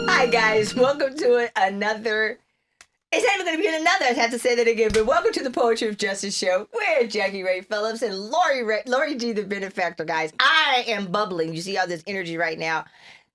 Hi guys, welcome to another. It's not even going to be another. I have to say that again. But welcome to the Poetry of Justice show. We're JackieRay Phillips and Lori G, the Benefactor, guys. I am bubbling. You see all this energy right now.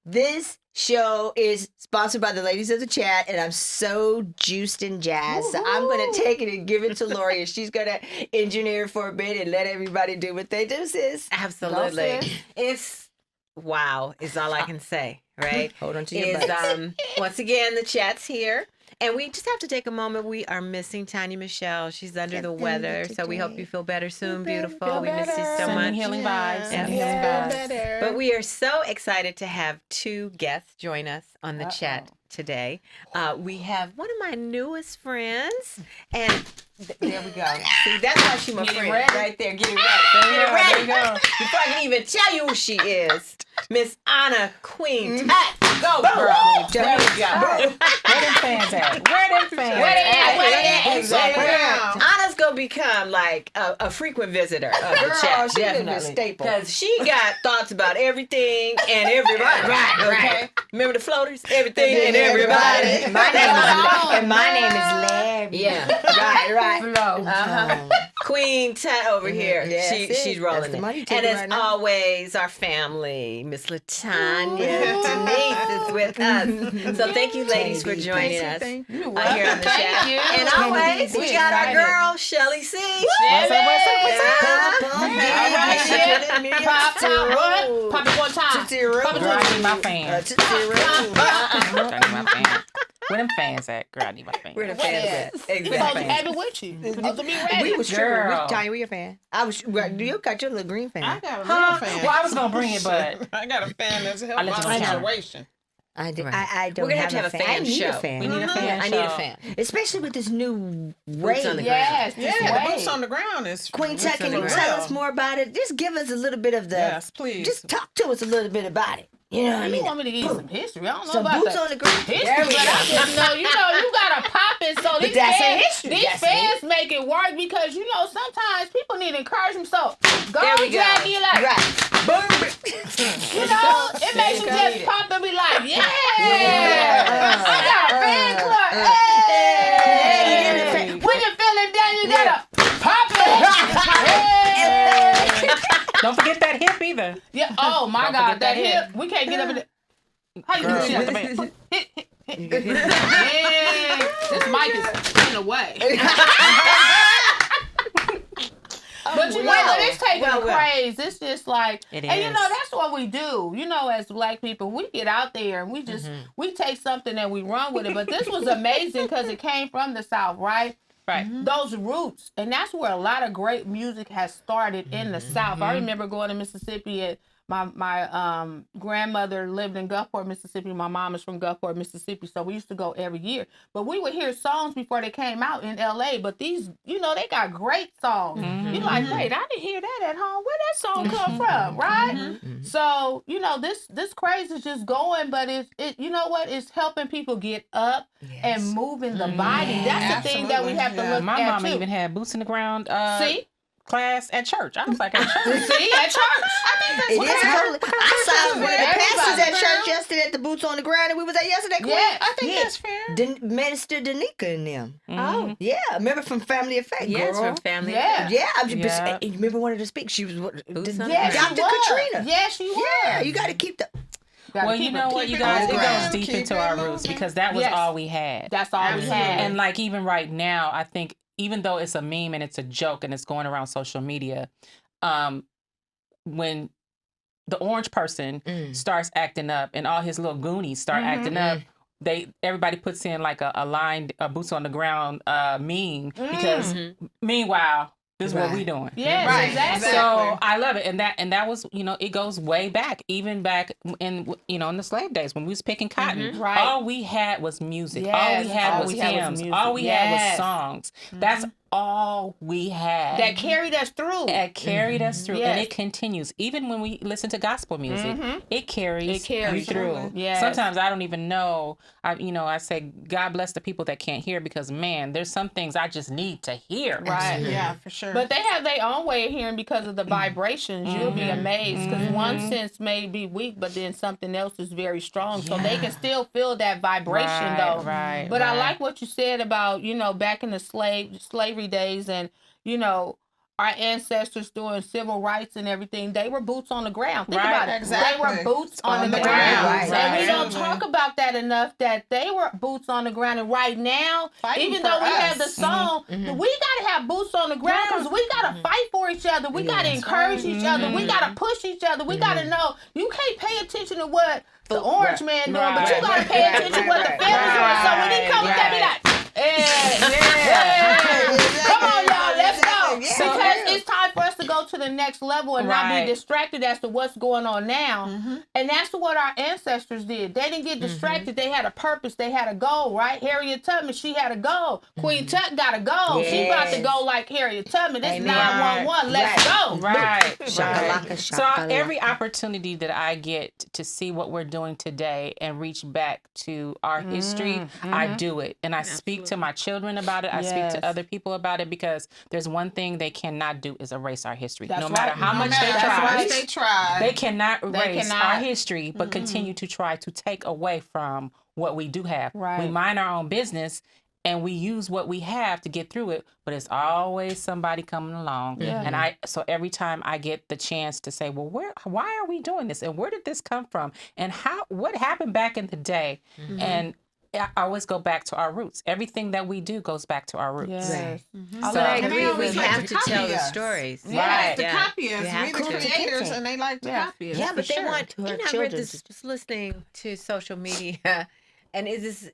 This show is sponsored by the ladies of the chat, and I'm so juiced and jazzed. So I'm going to take it and give it to Lori, and she's going to engineer for a bit and let everybody do what they do, sis. Absolutely. It's wow, is all I can say, right? Hold on to your butts. Once again, the chat's here. And we just have to take a moment. We are missing Tanya Michelle. She's under the weather. So we hope you feel better soon, beautiful. We miss you so much. Healing vibes. Yes. But we are so excited to have two guests join us on the chat today. We have one of my newest friends. And there we go. See, that's why she's my friend. Right there. Get it ready. Get it ready. There you go. Before I can even tell you who she is. Miss Anna Queen. Go, girl. There we go. Where them fans at? Where them fans at? Exactly. Anna's going to become like a frequent visitor of the chat. She's been a staple. Because she got thoughts about everything and everybody. Right. Remember the floaters? Everything and everybody. My name is Larry. Yeah. Right. Flo. Queen Tut over here. Yes, she's rolling it. And as always, our family, Miss LaTanya Denise is with us. So thank you, ladies, for joining us here on the chat. And always, we got our girl, Shelly C. What's up? Pop it one time. Girl, I need my fans. Where them fans at? Girl, I need my fans. Where the fans at? We're supposed to have it with you. Supposed to be ready. We was tripping. Girl. Tanya, we a fan. You got your little green fan. I got a real fan. Well, I was going to bring it, but I got a fan that's I helping let my you know. situation. I don't We're going to have a a fan I need show. a fan. we need a fan I show. need a fan. Especially with this new Boots on the rate. ground. Yeah, the boots on the ground is Queen Tech, can on you the tell ground. us more about it? Just give us a little bit of the. Yes, please. Just talk to us a little bit about it. You know what I You mean? want me to give you some history? I don't know Some about boots that. on the ground. History, There we but I go. just know, you gotta pop it so these that's a fans, history. these That's fans make it work because sometimes people need encouragement. So go There we go. Jackie, like Right. Boom. it makes you just it. pop and be like, yeah, Yeah. I got a fan club. Hey. When you're feeling down, you gotta pop it. Hey. don't forget that hip either. Yeah. Oh my Don't God, forget that that hip. We can't get up in it. How you Girl, do she that? got the band. Yeah. This mic is in the way. But you know what? It's taking a craze. It's just like, It and is. that's what we do. As Black people, we get out there and we just we take something and we run with it. But this was amazing because it came from the South, right? Right. Those roots, and that's where a lot of great music has started in the South. I remember going to Mississippi and my grandmother lived in Gulfport, Mississippi. My mom is from Gulfport, Mississippi. So we used to go every year. But we would hear songs before they came out in LA. But these, they got great songs. You're like, wait, I didn't hear that at home. Where that song come from, right? So, this craze is just going, but it's helping people get up and moving the body. That's the thing that we have to look My at mama too. even had boots in the ground See? class at church. I was like, at church. See, at church. It is holy. I saw one of the pastors at Everybody. church yesterday at the Boots on the Ground, and we was at yesterday. Queen. Yeah, I think that's fair. Minister Danica and them. Oh. Yeah, remember from Family Effect, Yes, girl. from family. Yeah. Yeah, Yeah. You remember one of the speaks? She was Boots on the Yeah, ground. she Dr. was. Katrina. Yeah, she was. Yeah, you got to keep the. Gotta Well, keep you know it- what, keep you it guys, on it the goes ground. deep Keep into it our moving. roots because that was Yes. all we had. That's all we had. And like even right now, I think even though it's a meme and it's a joke and it's going around social media, when the orange person starts acting up and all his little goonies start acting up, everybody puts in like a line, a boots on the ground meme because meanwhile, this is what we doing. Yes, Right. exactly. So I love it, and that was it goes way back, even back in in the slave days when we was picking cotton. Right. All we had was music. Yes. All we had was hymns. All we had was songs. That's all we had. That carried us through. That carried us through, Yes. and it continues. Even when we listen to gospel music, it carries you through. Yes. Sometimes I don't even know. I say, God bless the people that can't hear, because man, there's some things I just need to hear. Right. Yeah, for sure. But they have their own way of hearing because of the vibrations. You'll be amazed because one sense may be weak, but then something else is very strong. So they can still feel that vibration though. Right. But I like what you said about, back in the slavery days and, our ancestors doing civil rights and everything, they were boots on the ground. Think about it. Exactly. They were boots on the ground. Right. And we don't talk about that enough, that they were boots on the ground. And right now, Fighting even for though we us. have the song, we got to have boots on the ground because we got to fight for each other. We got to encourage each other. We got to push each other. We got to know you can't pay attention to what the orange man doing, but you got to pay attention to what the Phillips doing. So when he comes at me like, come on, y'all, let's go. Because it's time for us to go to the next level and not be distracted as to what's going on now. And that's what our ancestors did. They didn't get distracted. They had a purpose. They had a goal, right? Harriet Tubman, she had a goal. Queen Tut got a goal. Yes. She about to go like Harriet Tubman. This 911. Let's go. Right. Shakalaka, So shakalaka. every opportunity that I get to see what we're doing today and reach back to our history, I do it. And I speak to my children about it. I speak to other people about it, because there's one thing they cannot do is erase our history. No matter how much they try. They cannot erase our history, but continue to try to take away from what we do have. Right. We mind our own business and we use what we have to get through it, but it's always somebody coming along. And so every time I get the chance to say, well, why are we doing this? And where did this come from? And what happened back in the day? And I always go back to our roots. Everything that we do goes back to our roots. Yes. But I agree, we always like have to to tell copy the us. stories. Yes, Yeah. to copy us. You have We're the to. creators, and they like to copy us. Yeah, for but they sure. want. To her I read children. this just listening to social media, and it's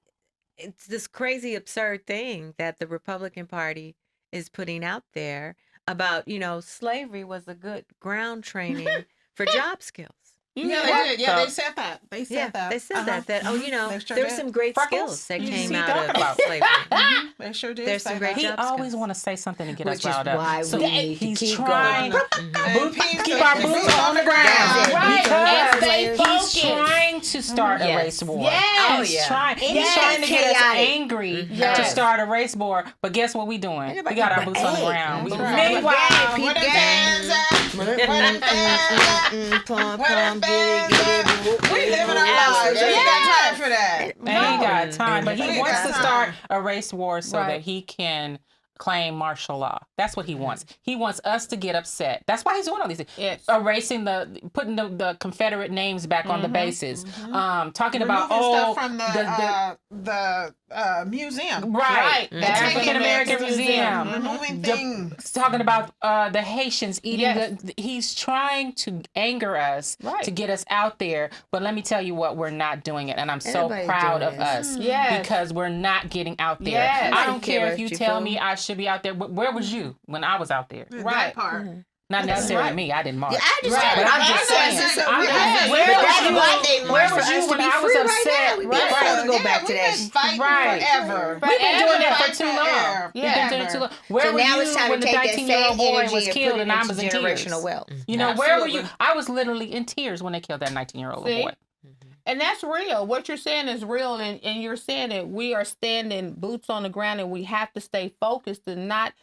this crazy, absurd thing that the Republican Party is putting out there about, slavery was a good ground training for job skills. Yeah, they did. Yeah, they said that. They said that. They said that They sure there's did. some great Freckles? skills that You came see out talking of about. slavery. They sure did. There's say some great that. He jobs always comes. want to say something to get Which us is riled up. why So we need to he's keep trying going. And peace keep to our the boots on the ground. That's it. Right. Because And stay he's focused. trying to start a race war. Yes. He's yeah. trying. He's Yes. trying to get us Chaotic. angry to Yes. start a race war. But guess what we doing? Ain't We nobody- got our but boots on the hey, ground. right. Meanwhile, Where the fans at? Where the fans at? We living our lives. We ain't got time for that. and he got time, but We he ain't wants got to time. start a race war so Right. that he can claim martial law. That's what he wants. He wants us to get upset. That's why he's doing all these things. Yes. Erasing putting the Confederate names back on the bases. Talking about Removing stuff from the museum. right. The That's African American Museum. Removing things. Talking about the Haitians eating Yes. he's trying to anger us Right. to get us out there. But let me tell you what, we're not doing it. And I'm so Everybody's proud doing of this. us Yes. because we're not getting out there. Yes. I don't care if you You tell fool. me I should be out there. Where was you when I was out there? That part. Not necessarily right. me. I didn't march. Yeah, I understand. But I'm I just understand. saying. So we Where have- was That's you? why they Where march was for you us when to be I was free upset? right now. We Right. supposed to go back to we've that. been fighting Right. forever. We've been doing it for Fight too long. forever. We've been doing it too long. Where So were now you it's time when to the take that 19-year-old same boy energy was and killed put it and I into was in tears? generational wealth. You know, where were you? Absolutely. I was literally in tears when they killed that 19-year-old See? boy. And that's real. What you're saying is real, and you're saying that we are standing boots on the ground, and we have to stay focused and not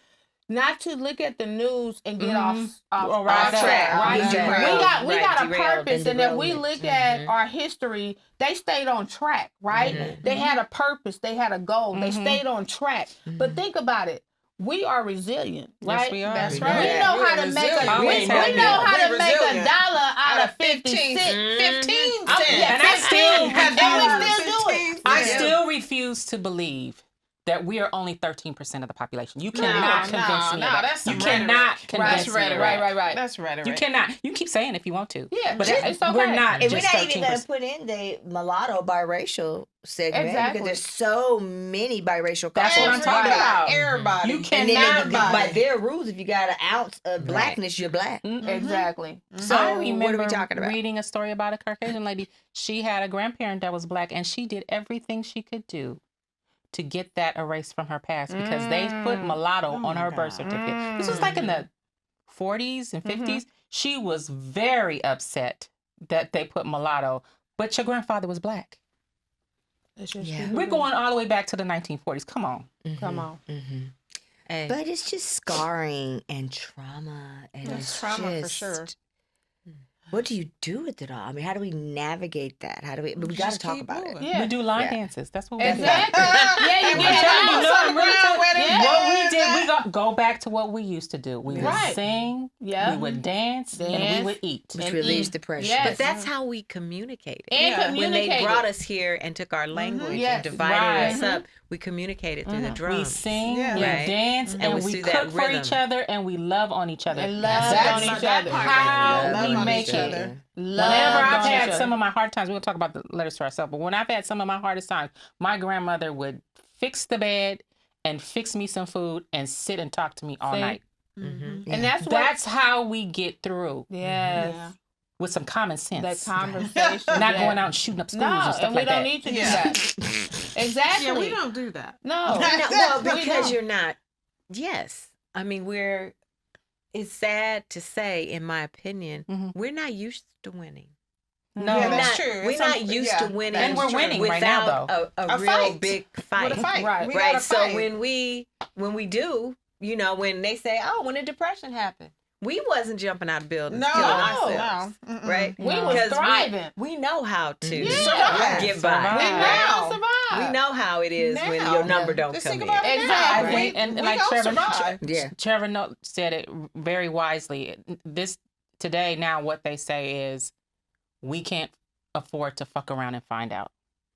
to look at the news and get off Right track. up. Right? Derailed. We got a Derailed purpose, and if we look at our history, they stayed on track. Right? They had a purpose. They had a goal. They stayed on track. But think about it. We are resilient, right? Yes, we are. That's We right. We know We're how to make resilient. we Always know have been. how to We're make a resilient. dollar out of 50 15 cents. 15 I'm- cents. yeah, And I still, and we still do it. I Yeah. still refuse to believe that we are only 13% of the population. You cannot convince me. No, of that. that's You some cannot rhetoric. convince me. of that. Right. That's rhetoric. You cannot. You keep saying if you want to. Yeah, but it's okay. we're not And we're just not even going 13%. to put in the mulatto biracial segment Exactly. because there's so many biracial That's couples. what I'm talking about. Everybody. You And cannot then buy. by their rules, if you got an ounce of blackness, you're black. Exactly. So I what remember are we talking about? reading a story about a Caucasian lady. She had a grandparent that was black, and she did everything she could do to get that erased from her past because they put mulatto on her birth certificate. This was like in the 40s and 50s. She was very upset that they put mulatto, but your grandfather was black. We're going all the way back to the 1940s. Come on. Come on. But it's just scarring and trauma, and it's trauma for just, sure. What do you do with it all? I mean, how do we navigate that? How do we? But we got to Just talk keep about moving. it. Yeah. We do line dances. That's what we Exactly. do. Yeah, you we get tell it you, out. no, I'm really telling What we did, we go back to what we used to do. We would Right. sing, Yeah. we would dance, and we Dance. would eat. Which And relieves eat. depression. Yes. But that's how we communicated. And Yeah. When they communicated. brought us here and took our language Yes. and divided Right. us up, we communicated through the We drums. sing, Yeah. we Right. dance, And and was we through that cook for each rhythm. other, and we love on each other. And love That's on each that other. part. How Love we on make each it. other. Love Whenever I've on each had other. some of my hard times, we'll talk about the letters to ourselves, but when I've had some of my hardest times, my grandmother would fix the bed and fix me some food and sit and talk to me all See? night. And that's what. That's how we get through Yes. Yeah. with some common sense. That conversation. Not yeah. going out and shooting up schools No, and stuff and we like don't that. need to do Yeah. that. Exactly. Yeah, we don't do that. No. No, well, We because don't. you're not. Yes, I mean it's sad to say, in my opinion, we're not used to winning. No. Yeah, We're that's not, true. We're It's not some- used yeah, to winning, that And we're is true. winning right now, without a A real fight. big fight. With a fight. Right. We Right. gotta So fight. when we do, when they say, "Oh, when the depression happened," we wasn't jumping out of buildings, No, killing no, ourselves, Mm-mm. right? We was Because thriving. we know how to Survive. get Survive. by. We right? now. Survive. We know how it is when Now. your number don't Just come think in. about it now. Exactly. We, And we like gonna Trevor, survive. Yeah. Trevor said it very wisely. This today now what they say is we can't afford to fuck around and find out.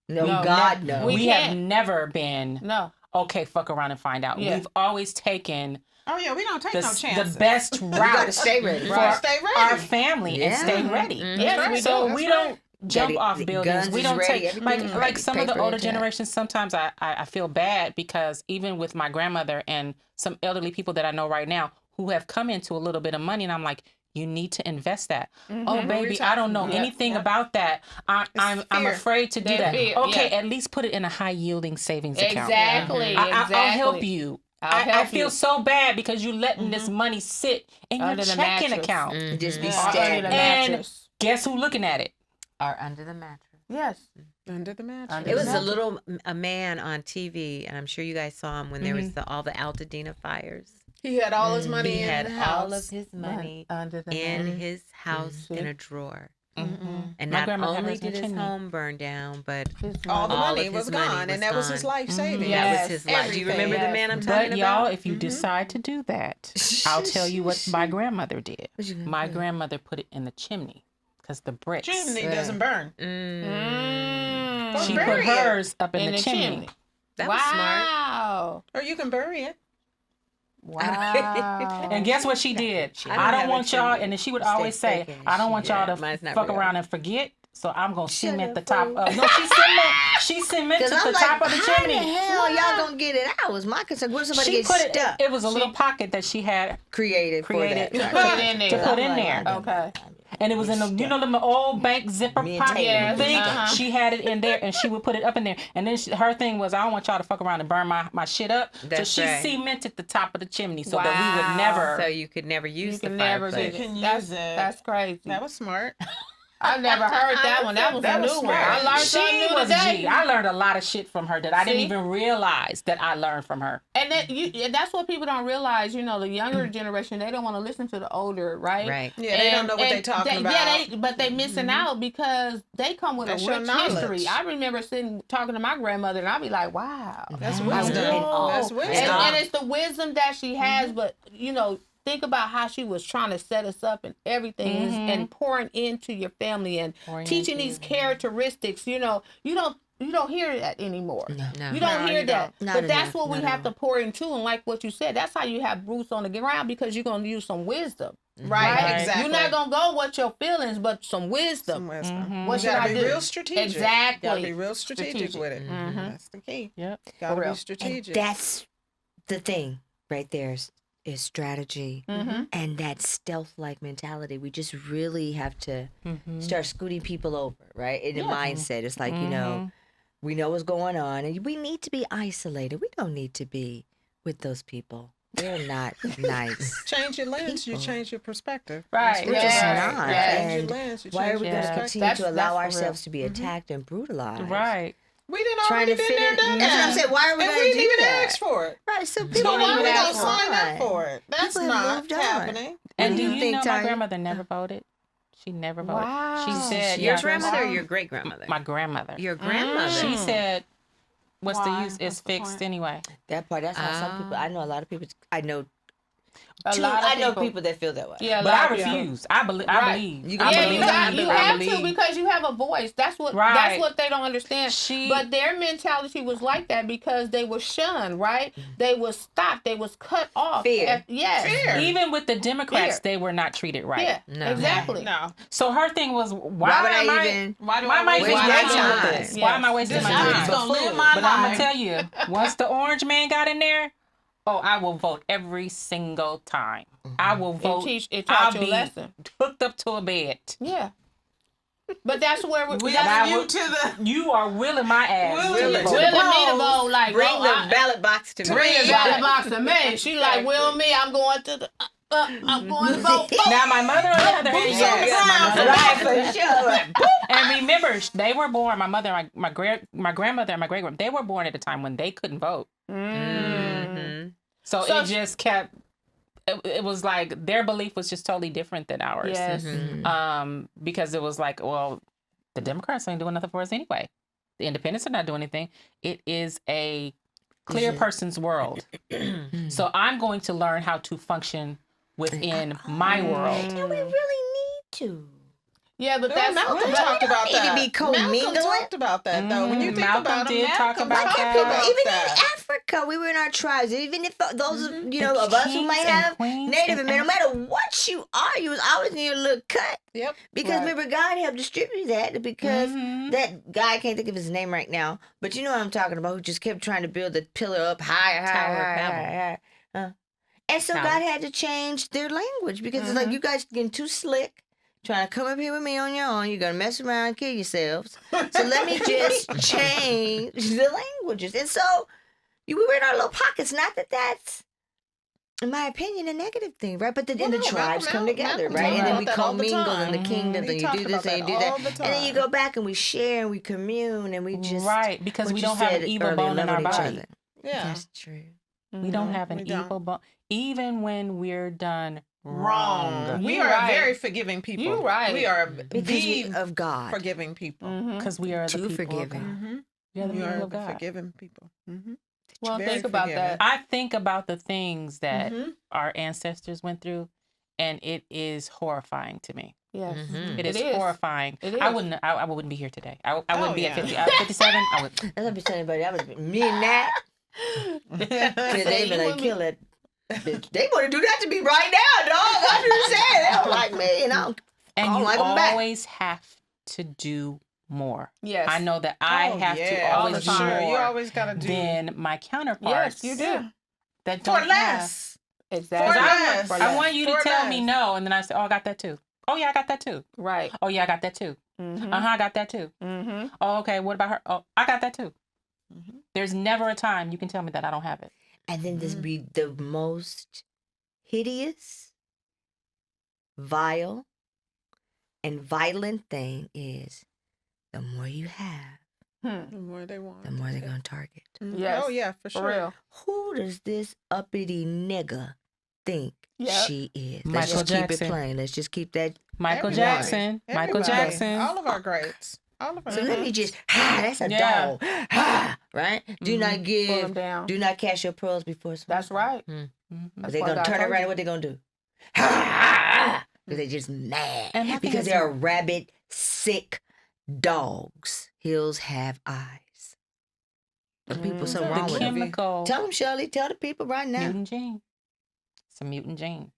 No, No, God, no. no. We We have can't. never been No. okay, fuck around and find out. Yeah. We've always taken Oh yeah, we don't take no the chances. best We got to route stay ready. for Right. Stay ready. our family and Yeah. stay ready. Yes, right. we So do. we That's don't jump Ready. off The buildings. guns We is don't ready. take Everything is like ready. some of the Paper older and tab. generations. Sometimes I feel bad because even with my grandmother and some elderly people that I know right now who have come into a little bit of money, and I'm like, you need to invest that. Oh baby, I don't know anything about that. I'm fear. afraid to do That that. fear, Okay, yeah. at least put it in a high yielding savings account. Exactly. Exactly. I'll help you. I help feel you. so bad because you letting this money sit in your Under the checking mattress. account. Just be Or under the stagnant. And mattress. guess who looking at it? Are under the mattress. Yes. Under the mattress. Under It was Exactly. a man on TV, and I'm sure you guys saw him when there was all the Altadena fires. He had all his money He in had the all house. of his money Under the in mattress. his house in a drawer. And My not grandmother had only hers in did the his chimney. home burn down, but All the all money of was his money gone, was and that was his gone. life savings. that Yes. was his life. Do you Everything. remember the Yes. man I'm But talking y'all, about? if you decide to do that, I'll tell you what my grandmother did. My grandmother put it in the chimney because the bricks. Chimney doesn't burn. She Bury put it. hers up in, In the, the chimney. chimney. That was smart. Wow. Or you can bury it. Wow. And guess what she did? I don't I have don't a want y'all, chimney. and then she would Stay always say, vacant. I don't want y'all to Mine's not fuck real. around and forget. So I'm gonna cement up, the top fool. of. No, she cemented Because the I'm top like, of the how chimney. the hell y'all gonna get it out? Was my concern. What if somebody She gets put it. stuck? It was a little pocket that she had Created created for that. Put it in there. to put in there. Okay. And it was in the, them old bank zipper Me and pocket Taylor thing. was- She had it in there, and she would put it up in there. And then her thing was, I don't want y'all to fuck around and burn my shit up. That's so she right. cemented the top of the chimney so that we Wow. would never. So you could never use You the can never fireplace. do You can that's, use it. That's crazy. That was smart. I've never heard that one. That was That a was new one. smart. I learned something She new was a today. G. I learned a lot of shit from her that I didn't See? even realize that I learned from her. And that's what people don't realize. You know, the younger generation, they don't want to listen to the older, right? Right. Yeah, they don't know what they're talking about. Yeah, but they missing out because they come with That's a your rich knowledge. history. I remember talking to my grandmother, and I'd be like, "Wow, That's Wow. wisdom. whoa." That's wisdom. And it's the wisdom that she has, but think about how she was trying to set us up and everything and pouring into your family and Pouring teaching into these characteristics. You don't hear that anymore. No. You don't No, hear you that. don't. Not But that's enough, what we not have to pour into. And like what you said, that's how you have Bruce on the ground because you're going to use some wisdom. Right, exactly. You're not going to go with your feelings, but some wisdom. Some wisdom. What You should gotta I be do? real strategic. Exactly. You gotta be real strategic with it. That's the key. Yep. Gotta real. be And strategic. that's the thing right there is strategy and that stealth-like mentality. We just really have to start scooting people over, right? In the mindset, it's like We know what's going on, and we need to be isolated. We don't need to be with those people. They're not nice. Change your lens, you people. change your perspective. Right. We're Yeah. just Right. not. Yes. Change your And lens, you why are change we your going to Yeah. continue That's- to allow that's for real. ourselves to be attacked and brutalized? Right. We didn't Trying already to been fit there, in. done That's what I'm that. saying. Why are we And going we to didn't do even that? ask for it. Right. So So people why need we to gonna move sign up on. for it? That's People have not moved on. happening. And What do do you you think, know my Tanya? grandmother never voted? She never voted. Wow. She said, Your yeah, grandmother or your great grandmother? my grandmother. Your grandmother. She said, what's Why? the use? What's It's the fixed point? anyway. That part. That's how some people. I know a lot of people. I know. A lot of I know people that feel that way. Yeah, a But lot I of people. refuse. I believe. I Right. believe. You I got- Yeah, believe. you I have to believe. because you have a voice. That's what Right. that's what they don't understand. She- But their mentality was like that because they were shunned, right? They was stopped. They was cut off. Fear. Yes. Fear. Even with the Democrats, Fear. they were not treated right. Yeah. No. Exactly. No. So her thing was, why would am I I even? Why do why am I waste wasting my my time? time with this? Why am I wasting This my is time? just gonna live my But I'm life. gonna tell you, once the orange man got in there, oh, I will vote every single time. I will vote. It I'll taught you a be lesson. hooked up to a bed. Yeah. But that's where we We I add you will- to the You are willing my ass. Willing to to vote. willing the me to polls. vote like Bring oh, the I- ballot box to me. bring the ballot box to me. She like, Exactly. will me? I'm going to the. I'm going to vote. Now my mother on the other hand, Boots on the yes, my ground. mother. Right, for sure. And remember, they were born. My mother, my grandmother, and my great grandmother. They were born at a time when they couldn't vote. Mm-hmm. So So- it just kept. It was like their belief was just totally different than ours. Yes. Because it was like, well, the Democrats ain't doing nothing for us anyway. The independents are not doing anything. It is a clear person's world. So I'm going to learn how to function within my world. Do we really need to? Yeah, but That's that's Malcolm we talked don't about need to that. be co-mingling. Malcolm talked about that though. When you think Malcolm about it, did talk Malcolm about talked that. People, about even that. in Africa, we were in our tribes. Even if those of The of us who might kings and have queens Native in American, no matter what you are, you was always in your little cut. Yep. Because Right. remember, God helped distribute that because that guy, I can't think of his name right now, but you know what I'm talking about, who just kept trying to build the pillar up higher, Tower of higher, Babel. higher, higher. And so Tower. God had to change their language because it's like, you guys getting too slick, trying to come up here with me on your own. You're going to mess around and kill yourselves. So let me just change the languages. And so we were in our little pockets. Not that that's, in my opinion, a negative thing, right? But then the no, tribes come together, Malcolm right? talked And then about we that all the commingle in the time. kingdoms, He and you talked do this about and you do that that. all the And then you time. go back and we share and we commune and we just Right, because what we you don't have an said evil earlier, bone in our loving each body. other. Yeah. That's true. We don't have an We don't. evil bone. Even when we're done Wrong. wrong. We You are right. very forgiving people. You right. We are Because the of God. forgiving people. Because we are the Too people forgiving. of God. Mm-hmm. We are the We people are of the God. forgiving people. Mm-hmm. Well, Very think about forgiving. that. I think about the things that Mhm. our ancestors went through, and it is horrifying to me. Yes. Mhm. It is It is. horrifying. It I is. wouldn't be here today. I wouldn't Oh, be yeah. at 57. I would. That's what I'm saying, buddy. That was me and that. Cause they You been like and me. kill it. Bitch, they want to do that to me right now, dog. I'm just saying. They don't like me, and I don't. And I don't you like 'em back. always have to do more. Yes. I know that I Oh, have to yeah, always for do sure. more You always gotta do than my counterparts. Yes, you do. Yeah. That for don't have. less. Exactly. For I less. want, I want you to For tell me less. no, and then I say, "Oh, I got that too." Oh yeah, I got that too. Right. Oh yeah, I got that too. Mm-hmm. I got that too. Mm-hmm. Oh, okay. What about her? Oh, I got that too. Mhm. There's never a time you can tell me that I don't have it. And then Mm-hmm. this be the most hideous, vile, and violent thing is the more you have, The more they want. the more they're gonna target. Mhm. Yes. Oh yeah, for For sure. real. Who does this uppity nigga think Yep. she is? Let's Michael just keep Jackson. it plain. Let's just keep that. Michael Everybody. Jackson. Michael Everybody. Jackson. All of our greats. All of our. So let me just, that's a Yeah. dog. Right? Do not Pull them give, down. do not cast your pearls before swine. That's right. Mhm. That's They're why gonna God turn told around you. and what they gonna do? Because they're just mad. And my thing Because is- they are rabid, sick dogs. Hills have eyes. The people, something The wrong The with them. chemical Tell them, Shirley. Tell the people right now. mutant gene. It's a mutant gene.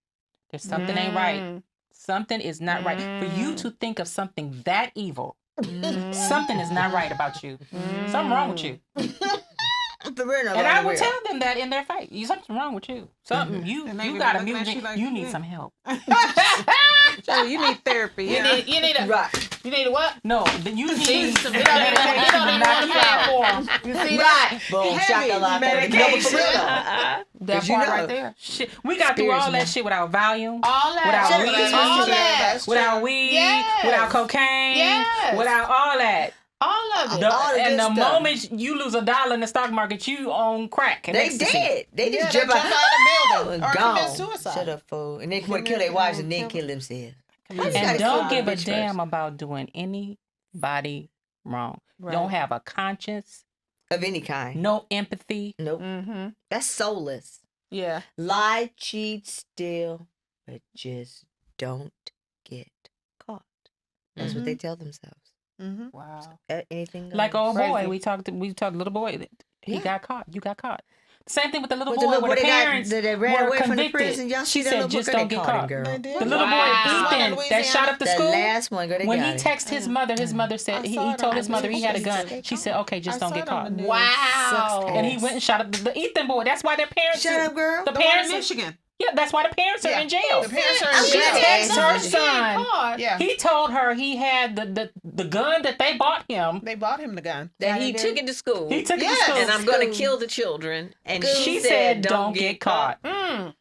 There's something ain't right. Mm. Something is not right. For you to think of something that evil, something is not right about you. Something wrong with you. For real, And I will tell them that in their face. Something's wrong with you. Something you And they be got a looking mutant at you gene. like, You need some help. So you need therapy. You Yeah. need a Right. You need a what? No, you need some It don't even qualify for 'em. You see that? Boom, Heavy shakalaka. medication. No, for real. That 'Cause you part know. right there. shit. We got through all Spirits, that shit without Valium, All that. Without All weed. All that. without weed, Yes. without cocaine, Yes. without all that. All of it. The- All the and good the stuff. moment you lose $1 in the stock market, you own crack. And They ecstasy. did. They Yeah, just they jump jump out of the building or gone. commit suicide. Shut up, fool. And they want to kill their wives and then kill themselves. And don't give a bitch damn first. about doing anybody wrong. Right. Don't have a conscience, Of any kind. no empathy. Nope. Mm-hmm. That's soulless. Yeah. Lie, cheat, steal, but just don't get caught. That's what they tell themselves. Mm-hmm. Wow. Anything goes. Like old boy, Crazy. we talked little boy. He Yeah. got caught. You got caught. Same thing with the little With boy. the little where boy the that parents that ran were away from the convicted. prison. Y'all She see that said, little just boy? don't They get caught him, caught. girl. They did. The little Wow. boy Ethan Louisiana. that shot up the The school. last one, girl, they When got he him. texted his mother said I he saw it told on his the mother he had a news. gun. She said, "Okay, just I don't saw get it on caught." the news. Wow. Sucks And he ass. went and shot up the Ethan boy. That's why their parents. Shut up, girl. The The one in parents. Michigan. Yeah, that's why the parents are Yeah. in jail. The parents are I'm in She glad jail. they texted her asked son. Yeah. He told her he had the gun that they bought him. They bought him the gun. That he took it to school. He took it to Yes. school. and I'm going to kill the children. And She said, "Don't get caught." Mm.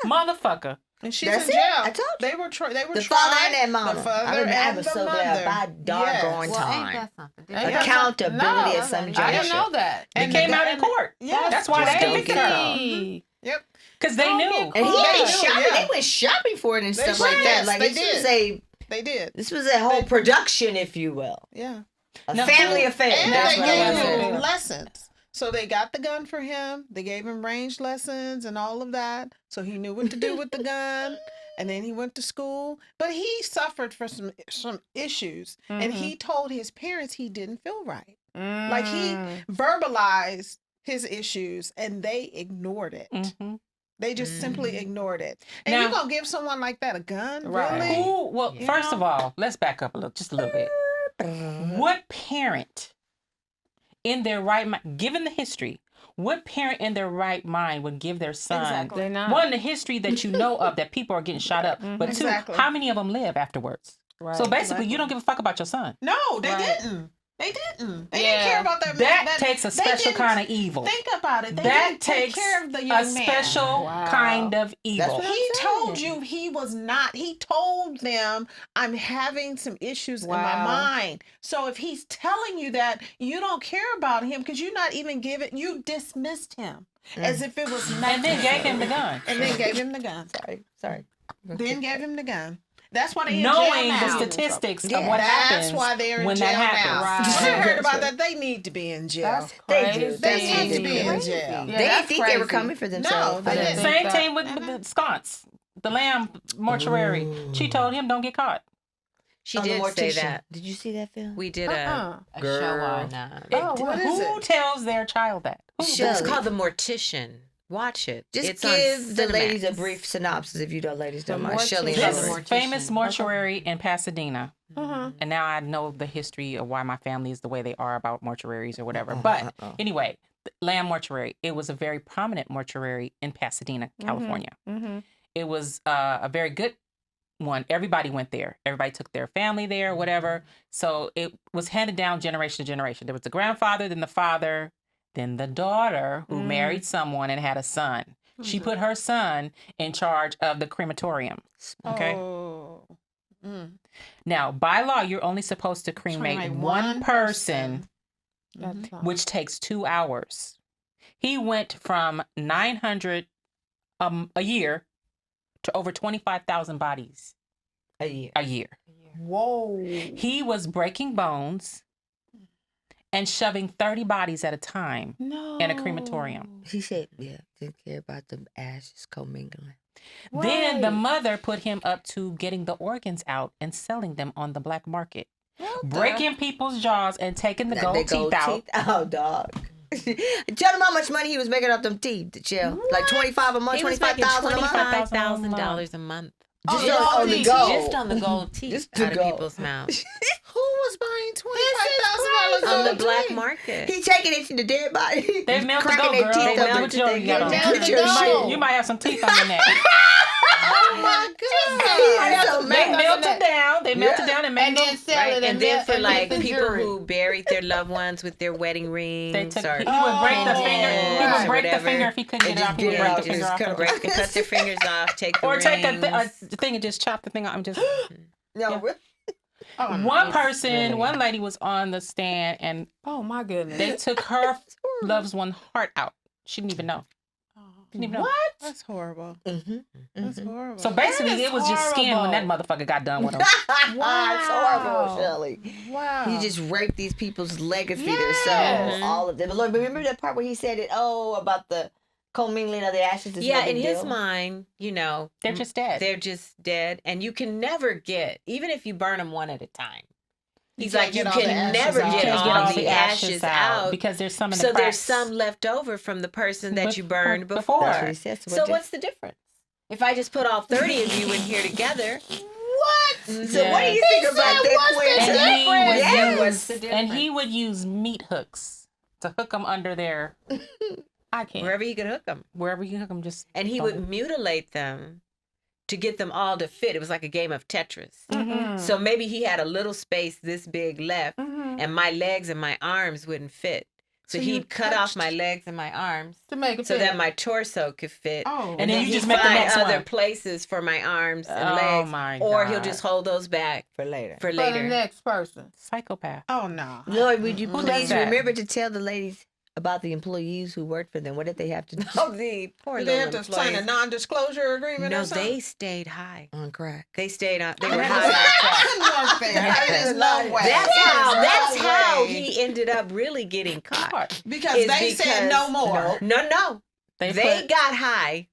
Motherfucker. And she's That's in it. jail. I told you. They were they were The tried. father and that mama. The father I and was the so mother. glad by doggone Yes. time. something? Ain't that Accountability something? at some I didn't juncture. know that. They And came the out guy- in court. Yes. That's why Just they don't convicted get her. caught. Yep. Because they Don't knew. get And he They ain't do, shopping. yeah. They went shopping for it and They stuff did. like that. Yes, Like they this did. this was a whole production, if you will, Yeah. a Now, family affair. And That's they what I gave said. him lessons. So they got the gun for him. They gave him range lessons and all of that. So he knew what to do with the gun. And then he went to school. But he suffered for some issues. And he told his parents he didn't feel right. Like he verbalized his issues and they ignored it. Mhm. They just simply ignored it. And Now- you're going to give someone like that a gun? Right. Really? Who? Well, You first know? of all, let's back up just a little bit. What parent in their right mind, given the history, what parent in their right mind would give their son Exactly. They not. one, the history that you know of that people are getting shot up, but two, Exactly. how many of them live afterwards? Right. So basically, you don't give a fuck about your son. No, they Right. didn't. They didn't. They Yeah. didn't care about that. That takes a they special didn't kind of evil. Think about it. They That didn't take takes care of the a young man. special Wow. kind of evil. what I'm He told saying. you he was not. He told them, I'm having some issues in my Wow. mind. So if he's telling you that, you don't care about him because you're not even giving, you dismissed him as if it was nothing. And then gave him the gun. And then gave him the gun. Sorry. Then gave him the gun. That's why they in Knowing jail the now. statistics of Yeah. what That's happens why they're in when jail that happens. now. Right. When I heard about That's that, they need to be in jail. That's They crazy. do. They need to They be in do. jail. Yeah, They didn't that's think they were crazy. coming for themselves. No, they I didn't. think Same that- thing with the sconce, the lamb mortuary. She told him, "Don't get caught." She On the did say mortician. that. Did you see that film? We did Uh-uh. a Girl. show on that. Oh, what is Who it? tells their child that? Who? Shut It's Shelley. called The Mortician. Watch it. Just it's on give the ladies a Cinemax. brief synopsis if you don't, ladies don't The mind. Shelley and mortician. This Hillary. Mortician. famous mortuary in Pasadena. Uh-huh. And now I know the history of why my family is the way they are about mortuaries or whatever. But anyway, the Lamb Mortuary, it was a very prominent mortuary in Pasadena, California. Mm-hmm. It was a very good one. Everybody went there. Everybody took their family there, whatever. So it was handed down generation to generation. There was the grandfather, then the father, then the daughter who married someone and had a son. She put her son in charge of the crematorium. Okay. Oh. Mm. Now, by law, you're only supposed to cremate Cremate one one person, That's which takes 2 hours. He went from 900 a year to over 25,000 bodies A year. a year. Whoa. He was breaking bones and shoving 30 bodies at a time no. in a crematorium. She said, yeah, didn't care about the ashes commingling. Then the Right. mother put him up to getting the organs out and selling them on the black market, breaking people's jaws and taking the That gold big teeth old out. teeth. Oh, dog. Tell them how much money he was making off them teeth, Chill. Like 25 a month, He was making 25,000 a month. $25,000 a month. Just Oh, on the teeth. go. Just on the gold teeth Just to out go. of people's mouths Who was buying $25,000 on the gold black teeth? market. He taking it to the dead body. They melt the cracking gold, their girl. teeth They up melt with your- their you gotta- get melt with the your gold. shit. You might have some teeth on your neck. Oh my God. They melted down. They melted down and made And then sell it. And then for and like the people jury. who buried their loved ones with their wedding rings, They took, or he would break the finger. He right. would break the Whatever. finger if he couldn't get it off. He would break the finger off. cut their fingers off, take the Or rings. take a thing and just chop the thing off. I'm just. No, really? One lady was on the stand and Oh my goodness. they took her loved one heart out. She didn't even know. Didn't even know. What? That's horrible. Mm-hmm. That's horrible. So basically, That is it was just skin when that horrible. motherfucker got done with him. Wow. It's horrible, Shelley. Wow. He just raped these people's legacy, their Yes. soul, all of them. But Lord, remember that part where he said it? Oh, about the commingling of the ashes. Is Yeah, no in big his deal? mind, They're just dead. they're just dead, and you can never get, even if you burn them one at a time. He's can't like, you get all the can ashes never out. get Can't all the ashes out. because there's some in the So cracks. there's some left over from the person that you burned before. That's what he said. So what's the difference? If I just put all 30 of you in here together, What? So what do you think about that, Quinn? And he would Yeah, use, what's the difference? and he would use meat hooks to hook them under there. I can't. wherever you could hook them. Wherever you hook them, just. And he would mutilate them to get them all to fit. It was like a game of Tetris. Mm-hmm. So maybe he had a little space this big left, Mm-hmm. and my legs and my arms wouldn't fit. So So you he'd cut off touched- my legs and my arms To make it so fit. that my torso could fit. Oh. And then you he'd just make the find next other one. places for my arms and Oh legs, my or he'll God. just hold those back For later. for for the later. next person. Psychopath. Oh no. Lord, would you Who does please that? remember to tell the ladies about the employees who worked for them? What did they have to do? Oh, the poor Do they little have to sign a employees. non-disclosure agreement No, or something? they stayed high. On crack. They stayed on. They I were couldn't high. work there. There is no way. That's No how way. he ended up really getting caught. Hard. Because is they said because- no more. No. They put- got high,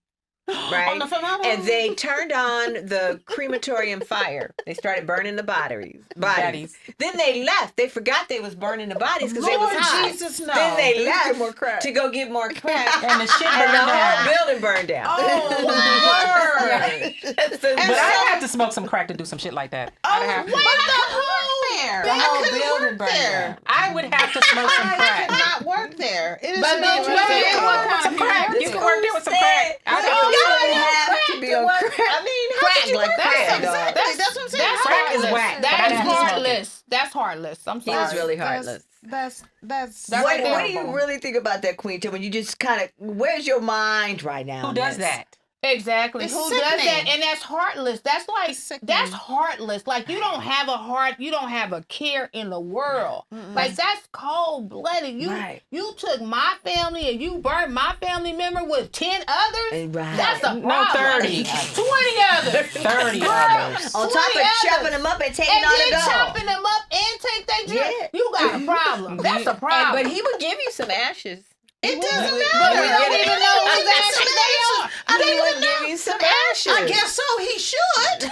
right? On the formaldehyde? And they turned on the crematorium fire. They started burning the bodies. Bodies. Then they left. They forgot they was burning the bodies because they was Lord high. Jesus, no. Then they Let's left get more crack. to go get more crack. And the shit And burned the down. whole building burned down. Oh, word. So- But I'd have to smoke some crack to do some shit like that. I'd have to. What the whole there? The I whole couldn't building work burned there. down. I would have to smoke some I crack. could not work there. It is But no don't you way. ever what kind Some of crack. crack? You can work there with some crack. You don't have to be on crack. I mean, how could you like work crack, there? dog. That's what I'm saying. That's Crack is heartless. whack, but That I'd is have to smoke it. heartless. That's heartless. I'm He sorry. was really heartless. That's That's What do you horrible. really think about that, Queen? When you just kind of, where's your mind right now? Who on does this? that? Exactly. It's Who does that? sickening. And that's heartless. That's like It's sickening. that's heartless. Like you don't have a heart. You don't have a care in the world. Like that's cold blooded. You Right. you took my family and you burned my family member with 10 others. Right. That's a No, problem. 30. 20 others. 30 Girl, others. On top of 20 chopping others. them up and taking And on then the go. chopping them up and take their drink. Yeah. You got a problem. That's a problem. But he would give you some ashes. It doesn't But matter. we don't even know I whose got ashes some they ashes. are. I don't He even would know. give you some ashes. I guess so. He should.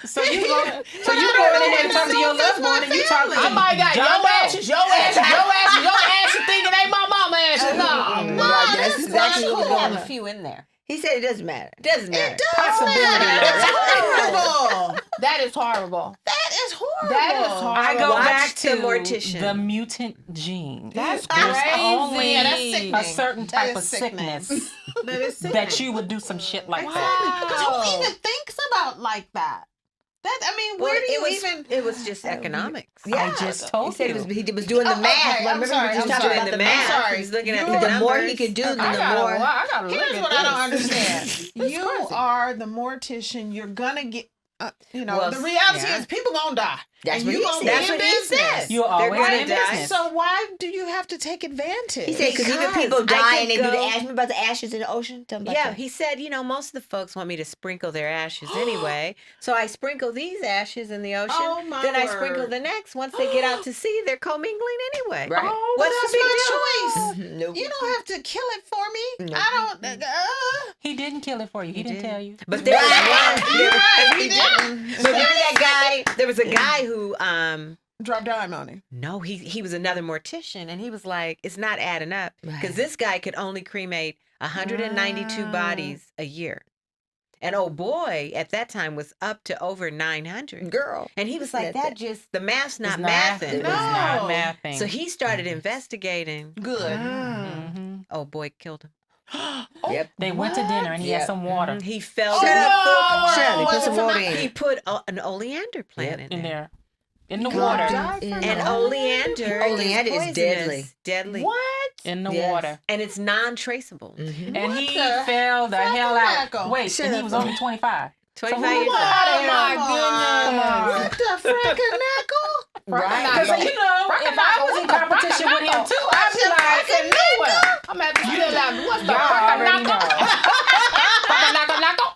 So you going But I in don't there know and talk to your if it's loved my one and you talk to family. I might got John your Doe. ashes, your ashes, your ashes, your ashes thinking they my mama ashes. No. Right, that's that's exactly not what was cool. going Have a on. few in there. He said it doesn't matter. Doesn't matter. It does matter. It's horrible. That is horrible. That is horrible. That is horrible. I go Watch back the to mortician. the mutant gene. That's There's crazy. only Yeah, that's sickening. a certain That type is of sickening. sickness That is sick. that you would do some shit like that. Exactly. Because Wow. who even thinks about like that? That I mean, Well, where do you it was, even? It was just economics. I just He told said you. he was doing the Oh, math. okay, Remember, I'm we were just sorry, talking I'm about the the math. math. sorry. He's looking at You're- the The more he numbers. could do, I the gotta, more. I gotta look Here's at what this. I don't understand. You are the mortician. You're gonna get. Well, the reality yeah. is people gonna die. That's and what you he gonna said. be That's in what he business. said. You're They're always gonna in die. business. So why do you have to take advantage? He said because even Because people I die could and they do the go- ash. Remember about the ashes in the ocean? Tell 'em about Yeah, that. he said, most of the folks want me to sprinkle their ashes anyway. So I sprinkle these ashes in the ocean. Oh, my then I word. sprinkle the next. Once they get out to sea, they're commingling anyway. Right. Oh, What's that's the big my deal? choice. Nope. You don't have to kill it for me. No. I don't. He didn't kill it for you. He didn't did. tell you. But there was Right. one. You're right. He He didn't. didn't. But remember that guy? There was a guy who Drop dime on him. no, he was another mortician, and he was like, it's not adding up because Right. this guy could only cremate 192 bodies a year. And oh boy, at that time was up to over 900. Girl. And he was like, That's that it. just, the math's not It's not mathing. mathing. No. It's So not mathing. he started investigating. Good. Mhm. Oh boy, killed him. Yep. They went to dinner and he had Yep. some water He felt Shut up, Lord. Shirley. Put Was some it water tonight? He in. put an oleander plant in there. In the God water. damn. And oleander, Oleander is is deadly. Deadly. What? In the Yes. water. And it's non-traceable. Mhm. And What he the fell the hell out. frackalacka? Wait, Shut and he up, was Lord. only 25. 25 years old. Oh my Come goodness. on. What the frackalacka? Right. Because, you know, if I was in competition with him too, I'd be like, I'm at the still out. What's the y'all already know. frackalacka?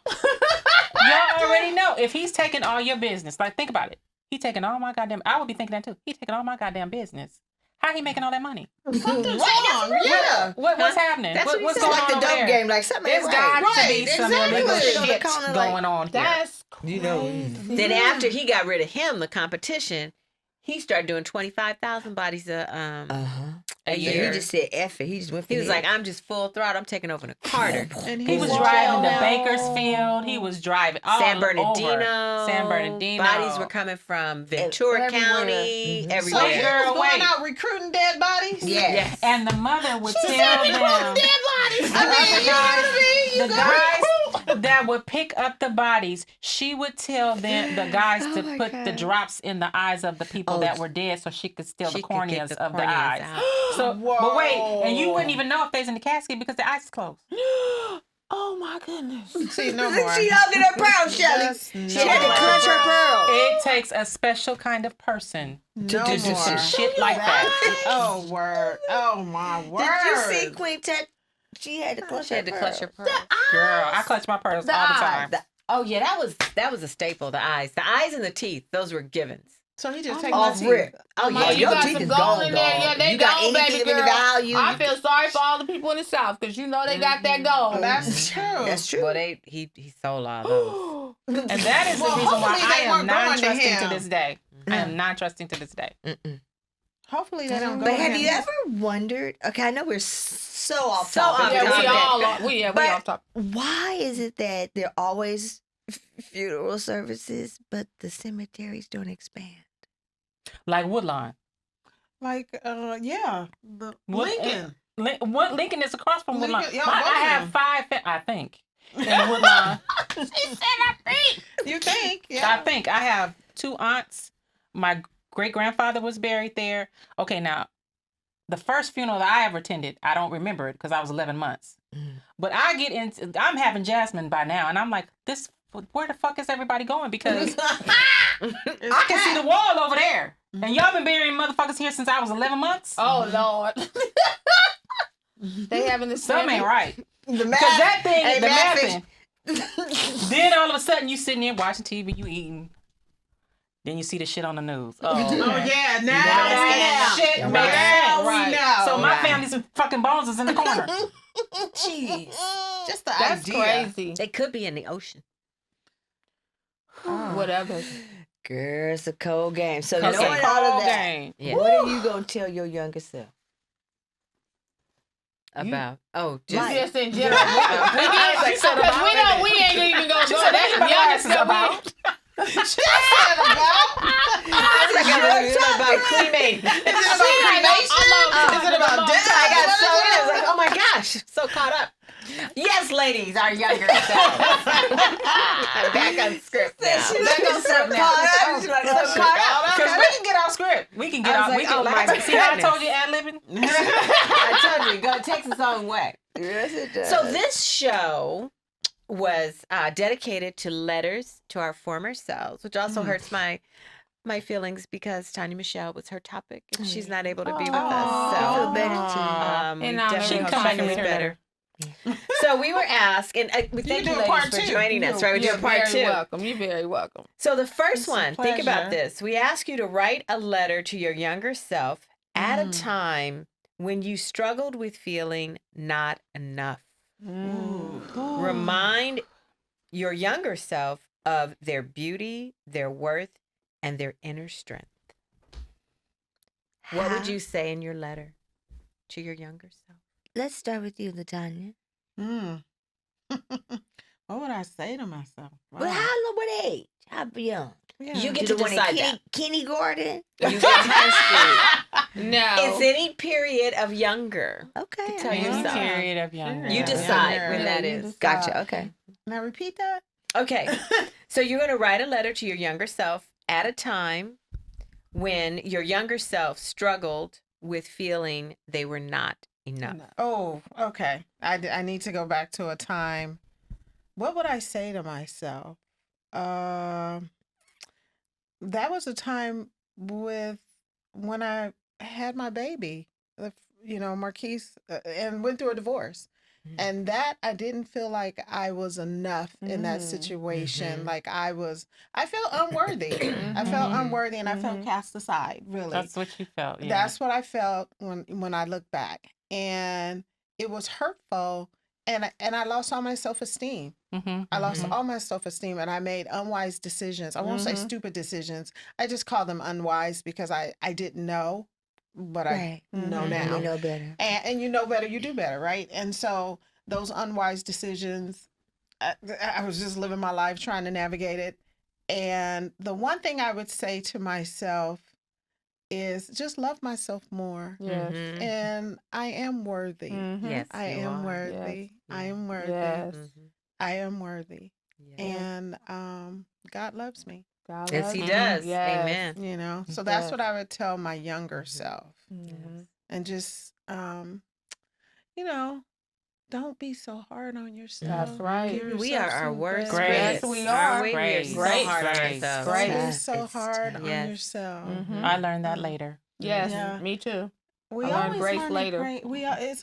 Y'all already know. If he's taking all your business, like, think about it. He taking all my goddamn, I would be thinking that too. He taking all my goddamn business. How he making all that money? Something's wrong. Yeah. What's happening? That's what he What's said. going It's like on the over dope there? game. Like something There's ain't got right. to be Right, some exactly. illegal Sit on the shit corner like- going on here. That's You know. crazy. Then after he got rid of him, the competition, he started doing 25,000 bodies a Uh-huh. a Yeah, year. he just said F it. He just went for He was him. like, I'm just full throttle. I'm taking over the Carter. And He was was driving to all- Bakersfield. He was driving all San over. Bernardino. San Bernardino. Bodies were coming from Ventura Everywhere. County. Mhm. So Everywhere. he Girl, was going wait. out recruiting dead bodies? Yes. And the mother would tell them, the guys that would pick up the bodies, she would tell them, the guys Oh to my put the God. drops in the eyes of the people Oh, that were dead so she could steal She the could get corneas the of the corneas eyes. out. So, but wait, and you wouldn't even know if they's in the casket because the eyes is closed. Oh my goodness. See, no more. She hugging her pearls, Shelly. Just She no had to more. clutch her pearls. It takes a special kind of person to No do some more. shit like that. Oh, word. Oh, my word. Did you see Queen Tet? She had to clutch She had to her clutch her pearls. pearl. Girl, I clutch my pearls all the time. Oh yeah, that was a staple. The eyes and the teeth. Those were givens. So he just Oh, take Off my rip. teeth. Oh, My yeah, teeth your got teeth some is gold gone, in there. Yeah, dog. they You got gone, anything baby of any girl. value? I feel sorry for all the people in the South because you know they got that gold. That's true. That's true. Well, he sold all those. And that is the Well, reason why hopefully I they am weren't going to non-trusting to him. this day. I am non-trusting to this day. Mm-mm. Hopefully they don't go But to have him. you ever wondered? Okay, I know we're so off So topic. off Yeah, topic. we all are. We But- off topic. Why is it that there are always funeral services, but the cemeteries don't expand? Like Woodlawn. Like, yeah. The What- Lincoln. What Lincoln is across from Lincoln, Woodlawn? yeah, I both of have them. 5, I think, in Woodlawn. You think? I Yeah. think I have 2 aunts. My great-grandfather was buried there. Okay, now, the first funeral that I ever attended, I don't remember it because I was 11 months. But I'm having Jasmine by now, and I'm like, where the fuck is everybody going? Because I can see the wall over there. And y'all been burying motherfuckers here since I was 11 months? Oh Lord. They having the Something ain't right. The Because that thing, ain't the mathing. mathing. Then all of a sudden you sitting there watching TV, you eating. Then you see the shit on the news. Oh, Oh, okay. yeah. Now That we shit know. makes Now sense. we know. So my Right. family's fucking bones is in the corner. Jeez. Just the That's idea. crazy. They could be in the ocean. Whatever. Girl, it's a cold game. So It's knowing a all of cold that, game. Yeah. what are you gonna tell your younger self? About Just Like- just in general. She said Because about we ain't even gonna She go said that that's what young this is about. She said about. about cremating. Is it about cremation? Is it about death? I got What so is in. I it? was like, oh my gosh, so caught up. Yes, ladies, our younger selves. I'm back on script now. Back on script now. So caught up. Because we can get off script. We can get I was off. like, We can, oh like, my see how I goodness. told you ad-libbing? I told you, it takes its own way. Yes, it does. So this show was dedicated to letters to our former selves, which also hurts my feelings because Tanya Michelle was her topic and she's not able to be with us. I So feel better too. we And I'm definitely She can hope come she back and feels read her better. So we were asked, and we thank you, do a ladies, part for two. joining us. Right, we do You're a part very 2. welcome. You're very welcome. So the first It's a one, think about pleasure. this. We ask you to write a letter to your younger self at a time when you struggled with feeling not enough. Remind your younger self of their beauty, their worth, and their inner strength. What would you say in your letter to your younger self? Let's start with you, Latanya. What would I say to myself? But how? What age? How young? Yeah. You Do get the to one in decide that. kindergarten? You get high school. No. It's any period of younger. Okay. Tell Any yourself. period of younger. You Yeah. decide when Yeah, that you is. decide. Gotcha. Okay. Now repeat that. Okay. So you're going to write a letter to your younger self at a time when your younger self struggled with feeling they were not enough. Oh, okay. I need to go back to a time. What would I say to myself? That was a time when I had my baby, Marquise, and went through a divorce. And that I didn't feel like I was enough in that situation. Like I felt unworthy. I felt unworthy and I felt cast aside, really. That's what you felt. Yeah. That's what I felt when I look back. And it was hurtful and I lost all my self-esteem. I lost all my self-esteem and I made unwise decisions. I won't say stupid decisions. I just call them unwise because I didn't know, but I know now. You know better. And you know better, you do better, right? And so those unwise decisions, I was just living my life trying to navigate it. And the one thing I would say to myself is just love myself more. Yes. And I am worthy. Yes, I you am are. worthy. Yes. I am worthy. Yes. I am worthy. Yes. And God loves me, God Yes, loves he you. does. Yes. Amen. you know? So that's Yes. what I would tell my younger self. Mhm. And just, don't be so hard on yourself. That's right. Give We are yourself our some worst grace. Yes, critics. we Aren't are. we? We are Great. so Great. hard on Great. ourselves. Great. Don't be It's so hard on Yes. yourself. I learned that later. Yes, Yeah. me too. We I learned always grace learn it later. great. It's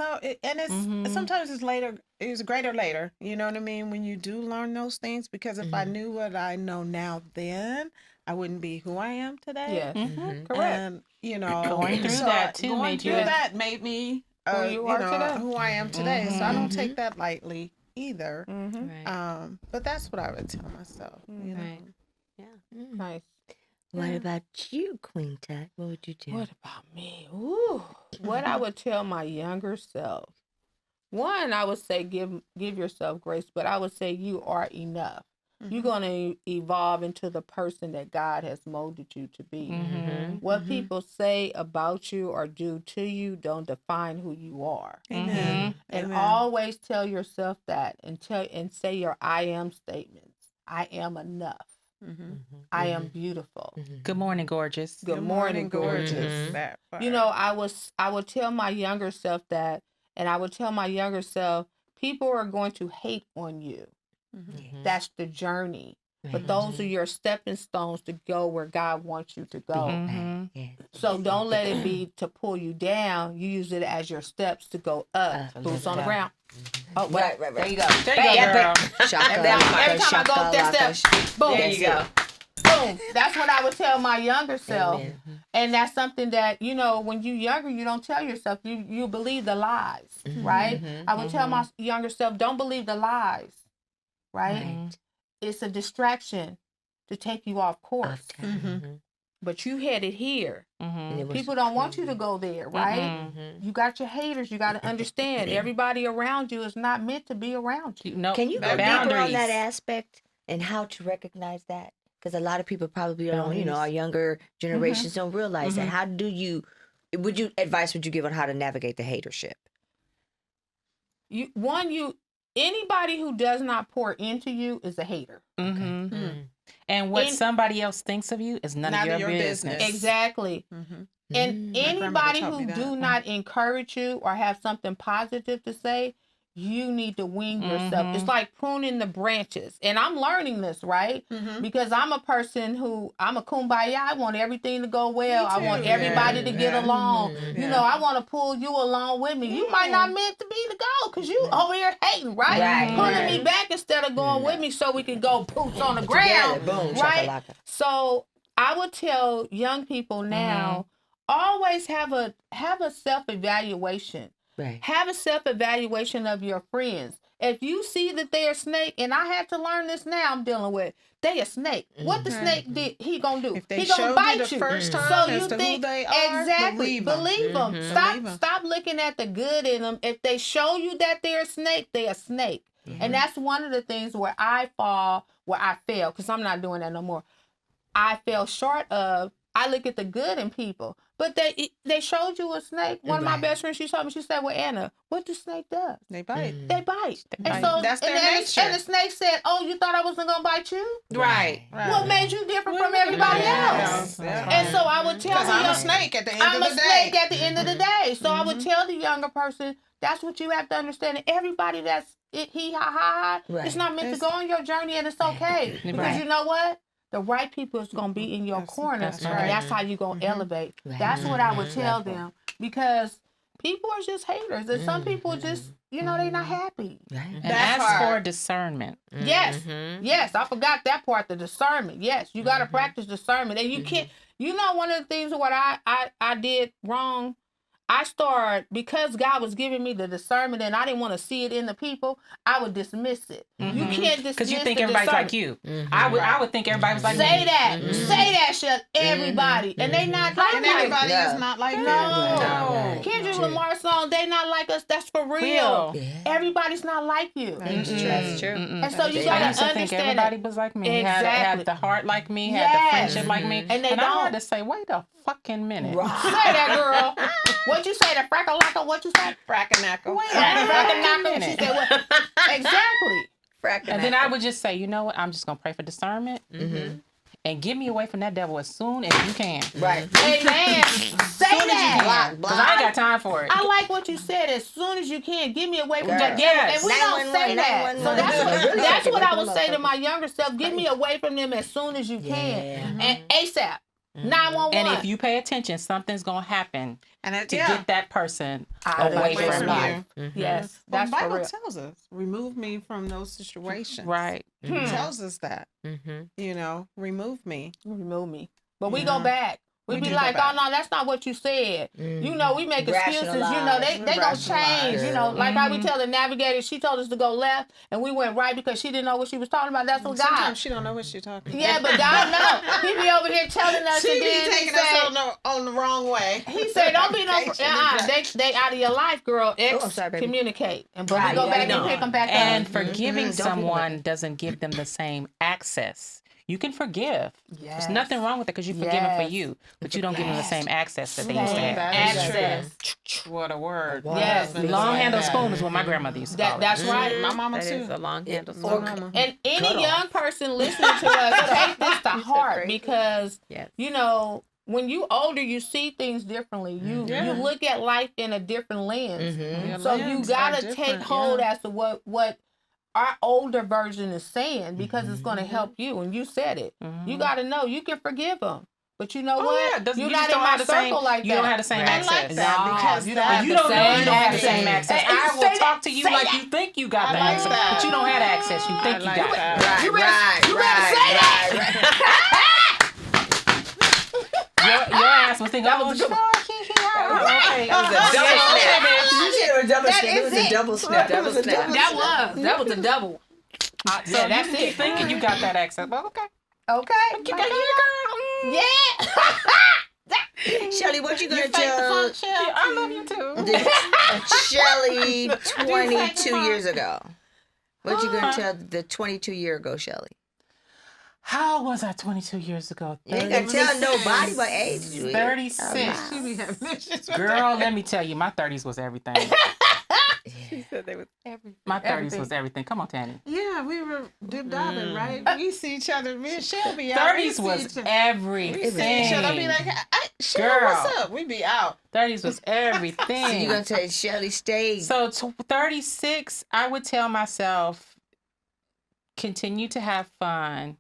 sometimes it's later. It's greater later. You know what I mean? When you do learn those things, because if I knew what I know now, then I wouldn't be who I am today. Yes. Mm-hmm. Correct. And Going through that too going made through you- that made me Who you are today. who I am today. So I don't take that lightly either. Right. But that's what I would tell myself. You know? Right. Yeah. Nice. What about you, Queen Tut? What would you do? What about me? Ooh. What I would tell my younger self. One, I would say give yourself grace, but I would say you are enough. You're going to evolve into the person that God has molded you to be. What people say about you or do to you don't define who you are. Amen. And Amen. always tell yourself that and say your I am statements. I am enough. I am beautiful. Good morning, gorgeous. Good morning, gorgeous. That part. You know, I would tell my younger self that, and I would tell my younger self, people are going to hate on you. That's the journey. But those are your stepping stones to go where God wants you to go. So don't let it be to pull you down. You use it as your steps to go up. Boots on the ground. Oh, Right. there you go. There you go, girl. Every time I go up that step, boom. There you go. Boom. That's what I would tell my younger self. Amen. And that's something that, when you're younger, you don't tell yourself. You believe the lies, right? I would tell my younger self, don't believe the lies, right? It's a distraction to take you off course. But you headed here. People don't want you to go there, right? You got your haters. You got to understand. Everybody around you is not meant to be around you. Nope. Can you go Boundaries. deeper on that aspect and how to recognize that? Because a lot of people probably don't, our younger generations don't realize that. How do you, would you give on how to navigate the hatership? Anybody who does not pour into you is a hater. And what somebody else thinks of you is none of your business. Exactly. And anybody who do not encourage you or have something positive to say, you need to wean yourself. It's like pruning the branches. And I'm learning this, right? Because I'm a person I'm a kumbaya. I want everything to go well. I want everybody to get along. I want to pull you along with me. You might not meant to be to go because you over here hating, right? Pulling me back instead of going with me so we can go boots on the ground. Boom, right? shakalaka. So I would tell young people now, always have a self-evaluation. Right. Have a self-evaluation of your friends. If you see that they're a snake, and I had to learn this now I'm dealing with, they a snake. What the snake did, he gonna do? If they He gonna showed bite you the you. first time So as you to think, who they are, exactly, believe them. Believe 'em. Stop looking at the good in them. If they show you that they're a snake, they're a snake. And that's one of the things where I fail, because I'm not doing that no more. I fell short of. I look at the good in people. But they showed you a snake. One of my best friends, she told me, she said, well, Anna, what the snake does? They bite. They bite. They And bite. so That's their nature. And the snake said, oh, you thought I wasn't going to bite you? Right. What made you different from everybody else? Yeah. And so I would tell Because I'm a the snake at the end I'm of a the day. snake at the end of the day. So I would tell the younger person, that's what you have to understand. And everybody that's he, ha, Right. it's not meant to go on your journey, and it's okay. Because you know what? The right people is going to be in your corner, that's and right. that's how you're going to elevate. That's what I would tell them. Because people are just haters. And some people just, they're not happy. And That ask part. for discernment. Yes. Yes, I forgot that part, the discernment. Yes, you got to practice discernment. And you can't, one of the things what I did wrong, I started, because God was giving me the discernment and I didn't want to see it in the people, I would dismiss it. You can't dismiss Because you think the everybody's like discernment. you. I would think everybody was like Say me. that. Say that shit. Everybody. And they not like And us. everybody Yeah. is not like No. that. Kendrick Lamar song, they not like us. That's for real. Real. Everybody's not like you. That's true. And so you I gotta used to think understand everybody it. was like me. Exactly. Had the heart like me, had the Yes. friendship like me. And they I don't. had to say, wait a fucking minute. Say that, girl. What you say? The frackalaka? What you say? Frackanakle. Wait a fucking Frackalaka. She minute. said what? Exactly. And then I would just say, you know what? I'm just going to pray for discernment. And get me away from that devil as soon as you can. Right. Amen. Say that. Because I ain't got time for it. I like what you said. As soon as you can, get me away from Girl. that. Yes. And we don't say that. So 911. that's what I would say to Motherfucker. my younger self. Get me away from them as soon as you can. And ASAP. 911. And if you pay attention, something's going to happen And it, to get that person Out of away your from life. you. Yes, Well, that's the for Bible real. tells us, remove me from those situations. Right. It tells us that. Remove me. Remove me. But we go back. We be do like, go oh no, that's not what you said. We make excuses. Rationalize. They gonna change. Rationalize. Like how we tell the navigator, she told us to go left, and we went right because she didn't know what she was talking about. That's what God. Sometimes she don't know what she's talking about. Yeah, but God know. He be over here telling us, She and be then he taking us say, on the wrong way. he said, don't be no. They out of your life, girl. I'm sorry, baby. Communicate, and but Right, we go yeah, back I and know. pick them back And up. forgiving someone doesn't give them the same access. You can forgive. There's nothing wrong with it because you forgive them for Yes. you, but you don't give them the same access that they used to have. Access. What a word. Yes. Long handle spoon is what my grandmother used to call it. That's right. My mama That too. is a long handle. And any young person listening to us, take this to heart because, Yes. when you older, you see things differently. You look at life in a different lens. Your So you lens gotta are take different, hold yeah. as to what our older version is saying because it's going to help you. And you said it. You got to know you can forgive them. But you know what? Yeah, You're you not just in don't my have the same. circle like You that. don't have the same I access. like that because you that- don't have You the don't know you same don't have the access. same access. And I say will that- talk to you say like that. you think you got the like access, that. but you don't have access. You think you like got that. it. Right, You better Your ass was thinking, oh, was a good okay. That was a double snap. You said it was a double snap. It is was a it. double snap. That was a double That was a double. So Yeah, that's that's you it. thinking you got that access. Well, okay. Okay. You got it, girl. Yeah. Shelly, what you gonna Fake the tell funk, Shell. I love you too. Shelly 22 years ago? What you gonna Uh-huh. tell the 22-year ago Shelly? How was I 22 years ago? You ain't gonna tell nobody but age. 36. She be having issues with Girl, let me tell you, my 30s was everything. She said there was everything. My 30s was everything. Come on, Tanny. Yeah, we were dib-dobbing, right? We see each other. Me and Shelby out. We 30s see was each other. everything. We see each other. I be like, Shell, Girl. what's up? We be out. 30s was everything. So you gonna tell Shelly stay? So 36, I would tell myself, continue to have fun.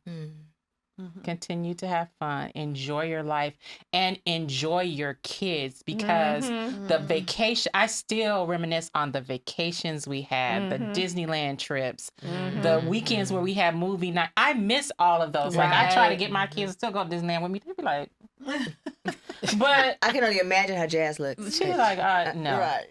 Continue to have fun. Enjoy your life and enjoy your kids because the vacation, I still reminisce on the vacations we had, the Disneyland trips, the weekends where we had movie night. I miss all of those. Like, I try to get my kids to still go to Disneyland with me. They'd be like, but I can only imagine how Jazz looks. she's like, no. Right.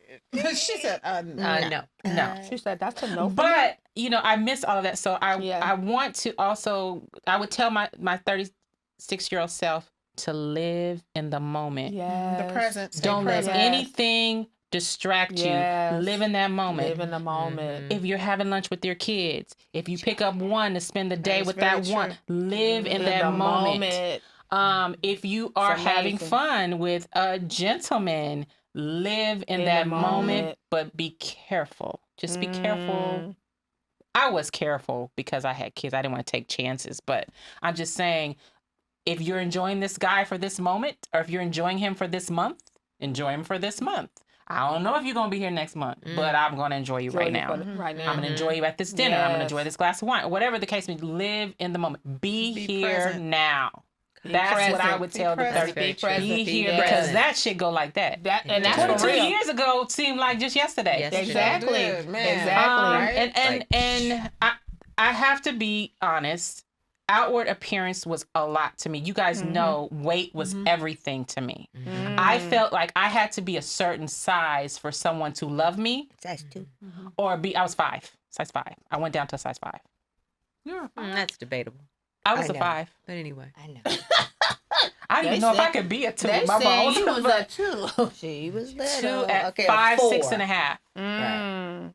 She said, No. No. She said that's a no. But I miss all of that. So I Yeah. want to also, I would tell my 36-year-old self to live in the moment. Yeah. the present. Stay Don't let present. anything distract Yes. you. Live in that moment. Live in the moment. If you're having lunch with your kids, if you pick up one to spend the day That's with very that one, true. live in that the moment. If you are having amazing. fun with a gentleman, live in that the moment, moment. but be careful. Just be careful. I was careful because I had kids. I didn't want to take chances, but I'm just saying, if you're enjoying this guy for this moment, or if you're enjoying him for this month, enjoy him for this month. I don't know if you're going to be here next month, but I'm going to enjoy you right now. Right now. I'm going to enjoy you at this dinner. I'm going to Yes. enjoy this glass of wine. Whatever the case may be, live in the moment. Be here present. now. That's what I would tell the present. 30. Be present. Be here Yes. because that shit go like that. And that's for 22 real. years ago seemed like just yesterday. Yesterday. Exactly. Good, man. Exactly. Right? And I have to be honest. Outward appearance was a lot to me. You guys know weight was everything to me. I felt like I had to be a certain size for someone to love me, Size 2. or I was 5, size 5. I went down to a size 5. That's debatable. I was I a know. 5. But anyway. I know. I didn't even know if I could be a 2 They with my said bones. you was a 2. She was 2 little. at Okay, 5, a 6 4. and a half. Right.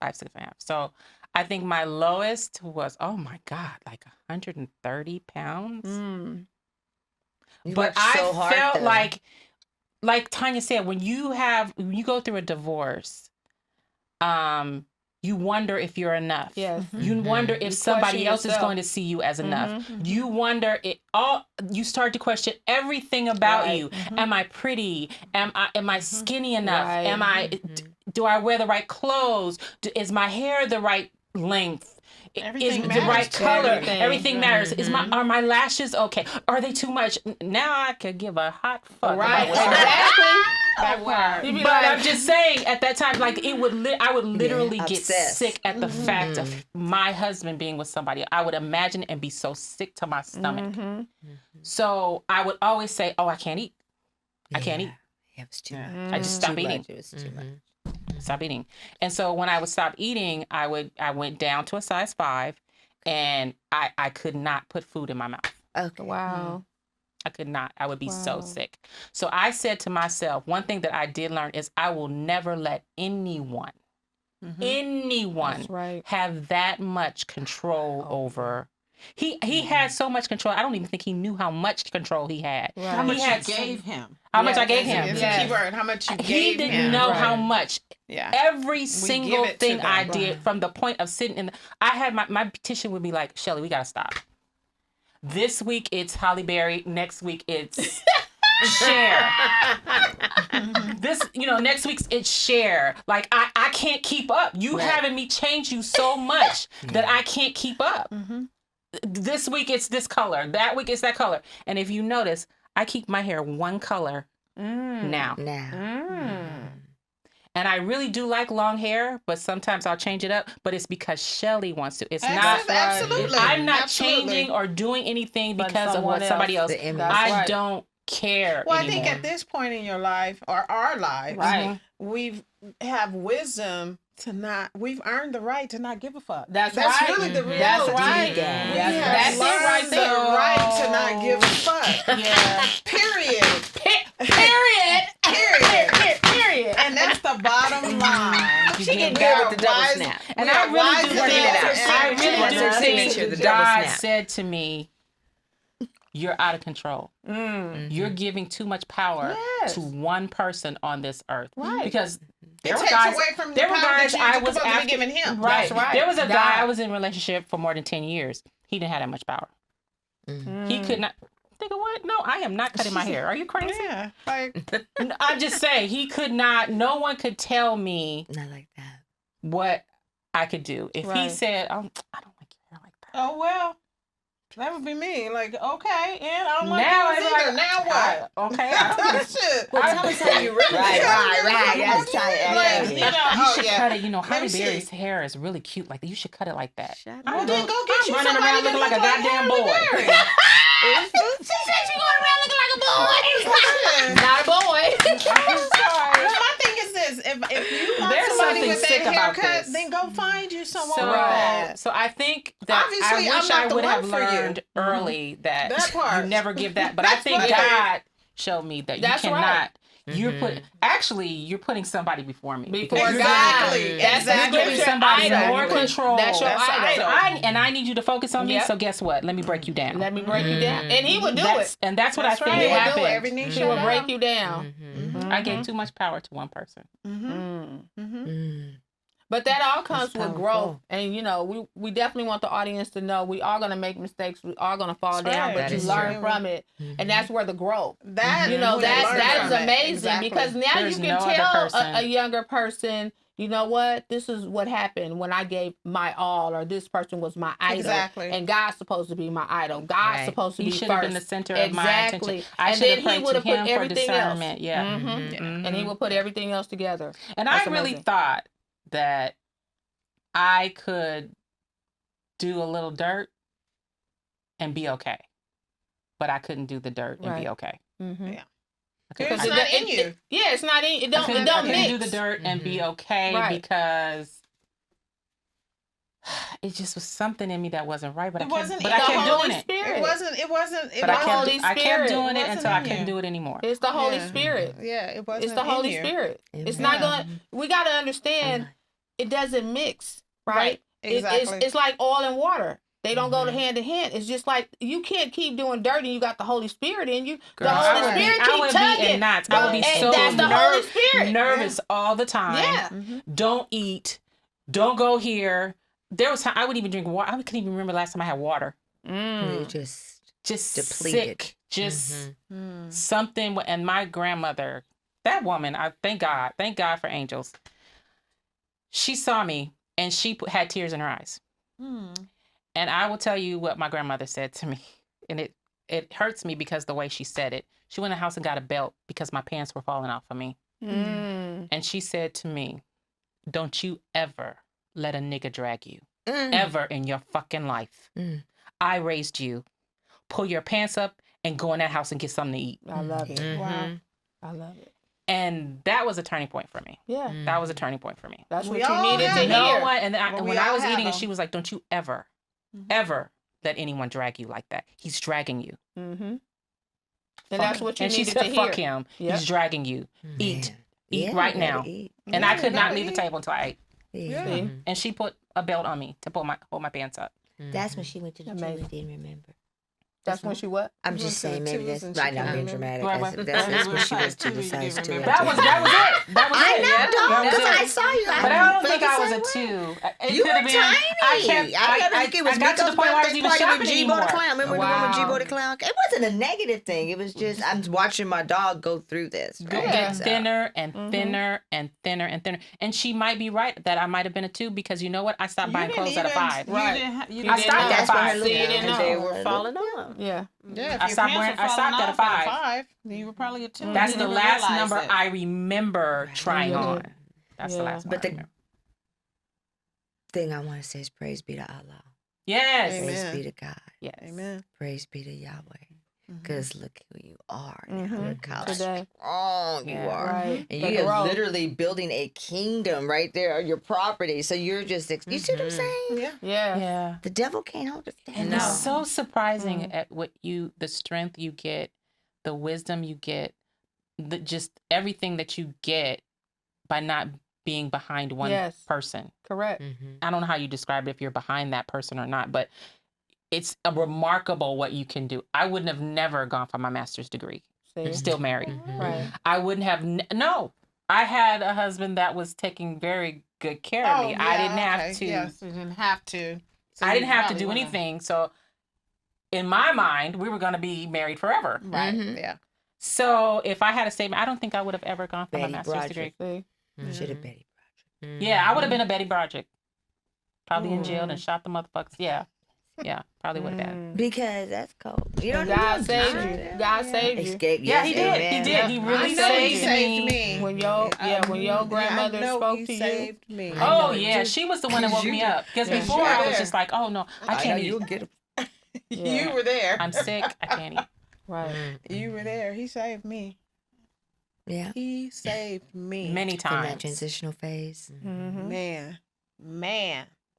5, 6 and a half. So I think my lowest was, oh my God, like 130 pounds. You But worked I so hard, felt though. like Tanya said, when you go through a divorce, you wonder if you're enough. Yes. You wonder if You somebody question else is yourself. going to see you as enough. You wonder you start to question everything about Right. you. Am I pretty? Am I skinny enough? Right. Do I wear the right clothes? Is my hair the right length? Everything Is the right matters to color? everything. Everything matters. Are my lashes okay? Are they too much? Now I could give a hot fuck Right. about what's wrong. Exactly. That part. But I'm just saying, at that time, like I would literally get obsessed. sick at the fact of my husband being with somebody. I would imagine it and be so sick to my stomach. So I would always say, "Oh, I can't eat. I can't eat. Yeah, it was too much. I just stop Too eating. much. It was too much. Stop eating." And so when I would stop eating, I went down to a size 5, and I could not put food in my mouth. Okay. Wow. I could not. I would be so sick. So I said to myself, one thing that I did learn is I will never let anyone That's right. have that much control over. He had so much control. I don't even think he knew how much control he had. Right. How much He you had gave him. How much I gave It's him. a Yes. key word. How much you He gave didn't him. know Right. how much. Yeah. Every single give it to thing them. I did, from the point of sitting in, I had my petition would be like, Shelly, we gotta stop. This week it's Holly Berry. Next week it's Cher. Next week's it's Cher. Like I can't keep up. You having me change you so much that I can't keep up. This week it's this color. That week it's that color. And if you notice, I keep my hair one color now. And I really do like long hair, but sometimes I'll change it up. But it's because Shelly wants to. It's not. Absolutely. I'm not Absolutely. changing or doing anything But because of what someone somebody else. else. The image. That's I right. don't care Well, anymore. I think at this point in your life, or our lives, Right. we've have wisdom to not. We've earned the right to not give a fuck. That's That's right. really the reality. That's right. We That's have That's it learned right the there. right to not give a fuck. Yeah. Period. Period. Period. And that's the bottom line. She getting We good are with the double wise- snap. And we I are really wise do enough think to that. say I what really you do want to think say. the double God snap. said to me, "You're out of control. You're giving too much power Yes. to one person on this earth." Right. Because there It were takes guys. away from the There were power guys that you're I was supposed to be after. giving him. Right. That's right. There was a God. guy I was in a relationship for more than 10 years. He didn't have that much power. He could not. Think of what? No, I am not cutting my hair. Are you crazy? Yeah. Like, I'm just saying, he could not. No one could tell me Not like that. what I could do. If he Right. said, "Oh, I don't like your hair like that." oh well. That would be me. Like, okay, and I don't like Now yours it's either. like, Now what? Okay. Shit. Well, tell us how you really Right, feel. right. Yes, Tanya. Like, you know, You should yeah. cut it. Let Holly me see. Berry's hair is really cute. Like you should cut it like that. Shut Well, up. then go get I'm you running somebody around that looking like a look goddamn Halle boy. Berry. Not a boy. I'm sorry. My thing is this: if you want There's somebody something with that sick about haircut, this. then go find you someone So, with that. so I think that Obviously, I I'm wish not I the would one have for you. learned early that That part. you never give that. But I think right. God showed me that you That's cannot. right. you're putting somebody before me. Before Because God. Exactly. That's you're giving somebody more control. That's your idol. I need you to focus on me. Yep. So guess what? Let me break you down. Let me break you down. And he would do it. And that's what I think right. happened. Every knee He shall will bow. break you down. I gave too much power to one person. But that all comes That's with powerful. growth. And, you know, we definitely want the audience to know we are going to make mistakes. We are going to fall That's down, right. but That you is learn true. from it. And that's where the growth. That You know, when you learn that from is it. amazing Exactly. because now There's you no can other tell person. a younger person, you know what, this is what happened when I gave my all, or this person was my idol. Exactly. And God's supposed to be my idol. God's Right. supposed to He be should first. have been the center of my attention. I And should then have he prayed would to have put him for everything else. discernment. Yeah. And he would put everything else together. And That's I really amazing. thought that I could do a little dirt and be okay. But I couldn't do the dirt and Right. be okay. Yeah. Okay. It's not in you. Yeah, it's not in. It I don't couldn't mix. do the dirt and be okay Right. because it just was something in me that wasn't right. But It I kept, wasn't but in I the kept Holy doing it. Spirit. It wasn't. It wasn't. It But I wasn't. kept, I kept doing it It until I wasn't in couldn't you. do it anymore. It's the Holy Yeah. Spirit. Yeah, it wasn't. It's the in Holy you. Spirit. It's Amen. not gonna. We got to understand. It doesn't mix, right? Right, exactly. It's like oil and water. They don't go hand in hand. It's just like you can't keep doing dirt and you got the Holy Spirit in you. Girl, the Holy I would be- Spirit I keep would be tugging. in knots. I would be And so that's the Holy Spirit. nervous all the time. Yeah. Don't eat. Don't go here. There was time I would even drink water. I couldn't even remember last time I had water. You just Just Depleted. sick. Just something. And my grandmother, that woman, I thank God for angels. She saw me and she had tears in her eyes. And I will tell you what my grandmother said to me. And it hurts me because the way she said it. She went in the house and got a belt because my pants were falling off of me. And she said to me, don't you ever let a nigga drag you. Ever in your fucking life. I raised you. Pull your pants up and go in that house and get something to eat. I love it. Wow. I love it. And that was a turning point for me. Yeah. That was a turning point for me. That's We what you all needed have to no hear. one, and then Well, we when I all was have eating, and them. she was like, "Don't you ever, ever let anyone drag you like that. He's dragging you." And that's what you and she needed said, to hear. "Fuck him. Yep. He's dragging you. Eat, eat Yeah, right you gotta now." eat. And I could not leave the table until I ate. Yeah. See? And she put a belt on me to hold my pants up. That's when she went to the gym Amazing. and didn't remember. That's when she what? I'm went just to the saying, maybe twos that's and she right. I'm couldn't being remember. dramatic. That's when she was to the size 2. That was it. That was I it. know, dog, That was because it. I saw you. But I don't felt think the I was same a way. 2. It You could were have been. tiny. I it was got to the point where I was even shopping with G-Bo anymore. the Clown. Remember the one with Wow. G-Bo the Clown? It wasn't a negative thing. It was just I'm watching my dog go through this. Right? Get So- thinner and thinner and thinner and thinner. And she might be right that I might have been a 2 because you know what? I stopped buying clothes at a 5. Right. I stopped at a That's where her 5. look See, you didn't because know. they were falling off. Yeah. Yeah, if I your stopped pants wearing- were I stopped falling at a off 5. then you were probably a 2. That's You the didn't last realize number it. I remember trying Yeah. on. That's the Yeah. last one. But I the remember. thing I want to say is praise be to Allah. Yes. Amen. Praise be to God. Yes. Amen. Praise be to Yahweh. Because look who you are now. Mhm. Look how Today. strong you Yeah. are. Right. And The you are growth. literally building a kingdom right there, your property. So you're just, you see what I'm saying? Yeah. Yeah. Yeah. The devil can't hold us down. And No. it's so surprising at what the strength you get, the wisdom you get, just everything that you get by not being behind one Yes. person. Correct. I don't know how you describe it if you're behind that person or not, but it's a remarkable what you can do. I wouldn't have never gone for my master's degree. See? Still married. Right. I wouldn't have. No, I had a husband that was taking very good care of me. I didn't have to. Yes, you didn't have to. So I you didn't have to probably do would've- anything. So, in my mind, we were going to be married forever. Right. Mhm. Yeah. So, if I had a statement, I don't think I would have ever gone for Betty my master's Broderick. degree. See? Should have Betty Broderick. Yeah, I would have been a Betty Broderick. Probably in jail and shot the motherfuckers. Yeah, probably would have been. Because that's cold. You don't God know. saved you. God saved you. Escape. Yeah, Yes, he did. amen. He did. He I really know he saved saved me. me. When your grandmother I know spoke he to you. saved me. Oh yeah, she was the one that woke You me did. up. Because Yeah, before sure I was did. just like, oh no, I I know can't eat. you'll get it. You were there. I'm sick. I can't eat. Right. You were there. He saved me. Yeah. He saved me. Many In that times. transitional phase. Man.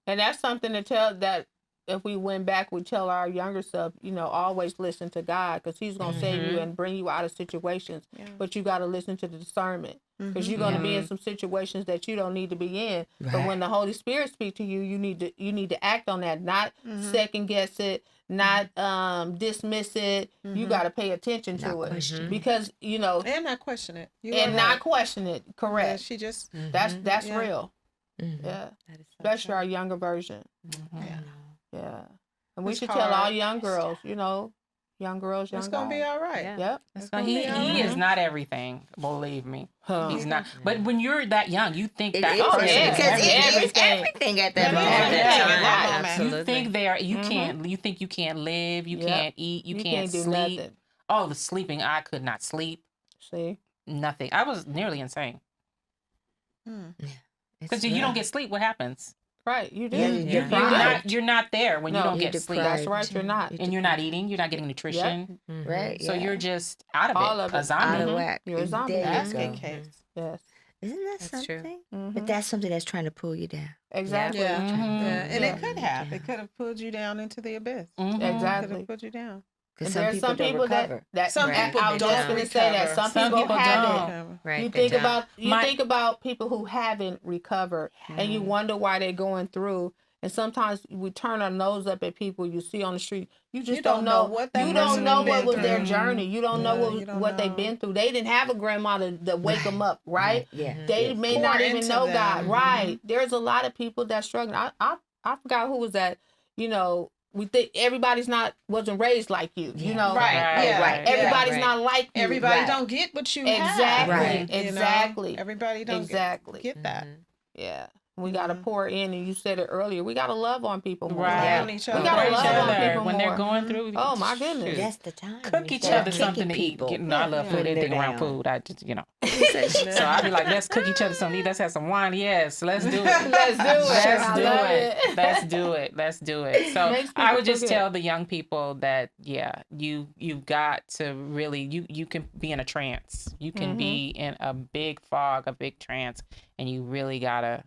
And that's something to tell that if we went back, we tell our younger self, always listen to God, because He's gonna save you and bring you out of situations. Yeah. But you got to listen to the discernment, because you're gonna be in some situations that you don't need to be in. But when the Holy Spirit speaks to you, you need to act on that, not second guess it, not dismiss it. You got to pay attention to it, because And not question it. You and are not right. question it. Yeah, Correct. she just. That's Yeah. real. Yeah, especially our younger version. Yeah. Yeah, and we It's should tell all hard. young girls, young girls, young It's gonna be guys. all right. Yeah. Yep. It's gonna be all He right. is not everything. Believe me, Huh. he's not. But when you're that young, you think It that is, person yeah. is because it is Everything. everything at that It is moment. everything Yeah, at that right. moment. Absolutely. You think they're you can't. You think you can't live. You Yep. can't eat. You can't do sleep. nothing. Oh, the sleeping! I could not sleep. See, Nothing. I was nearly insane because you don't get sleep. What happens? right? You do. Yeah, You're you're deprived. You're not there when you No. don't You're get sleep, deprived. That's right. You're not. and you're not eating. You're not getting nutrition. Right? So yeah. you're just out of All it. of A it. zombie. out of whack. You're a zombie. There you Basket go. case. Yes. Isn't that That's true. something? Mhm. But that's something that's trying to pull you down. Exactly. Yeah. Mhm. Yeah. And Yeah. it could have. It could have pulled you down into the abyss. Mhm. It could Exactly. have put you down. Because And some there's people some don't people recover. that Some Right. people I was don't just gonna say that recover. some people people haven't. don't. Right. You they think don't. about My- think about people who haven't recovered, and you wonder why they're going through. And sometimes we turn our nose up at people you see on the street. You just You don't know what that you person don't know has what been was their through. journey. You don't know Yeah, what you don't what they've know. been through. They didn't have a grandma to wake them up, right? Yeah. They yeah. may Pour not even into know them. God, right? There's a lot of people that struggling. I forgot who was that. We think everybody's wasn't raised like you. Yeah. Right. Yeah. right. Everybody's Right. not like you. Everybody Right. don't get what you Exactly. have. Right. you know? Exactly. Everybody don't Exactly. get that. Yeah. We got to pour in, and you said it earlier. We got to love on people more. Right. Yeah. On each We other. gotta Pray love each on other people when more. they're going through. Oh, my goodness. shoot. That's the time. Cook You each start other kicking something to eat. people. I love food. Putting Anything it around down. food. So I'd be like, let's cook each other something to eat. Let's have some wine. Yes, let's do it. Let's do it. Let's I do love it. it. Let's do it. Let's do it. So Makes I would people just feel tell the young people that you've got to really you can be in a trance. You can be in a big fog, a big trance, and you really gotta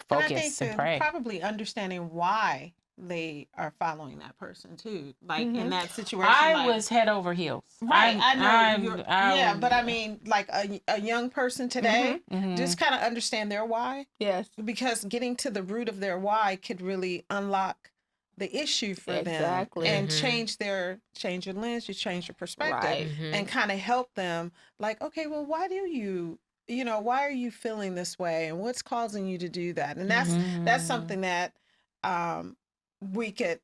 And I focus think and that pray. probably understanding why they are following that person too. Like in that situation. I like, was head over heels. right. I know. I'm- Yeah, but I mean, like a young person today, Mhm. just kind of understand their why, Yes. because getting to the root of their why could really unlock the issue for Exactly. them and change your lens, you change your perspective, Right. and kind of help them. Like, okay, well, why do why are you feeling this way, and what's causing you to do that? And that's something that we could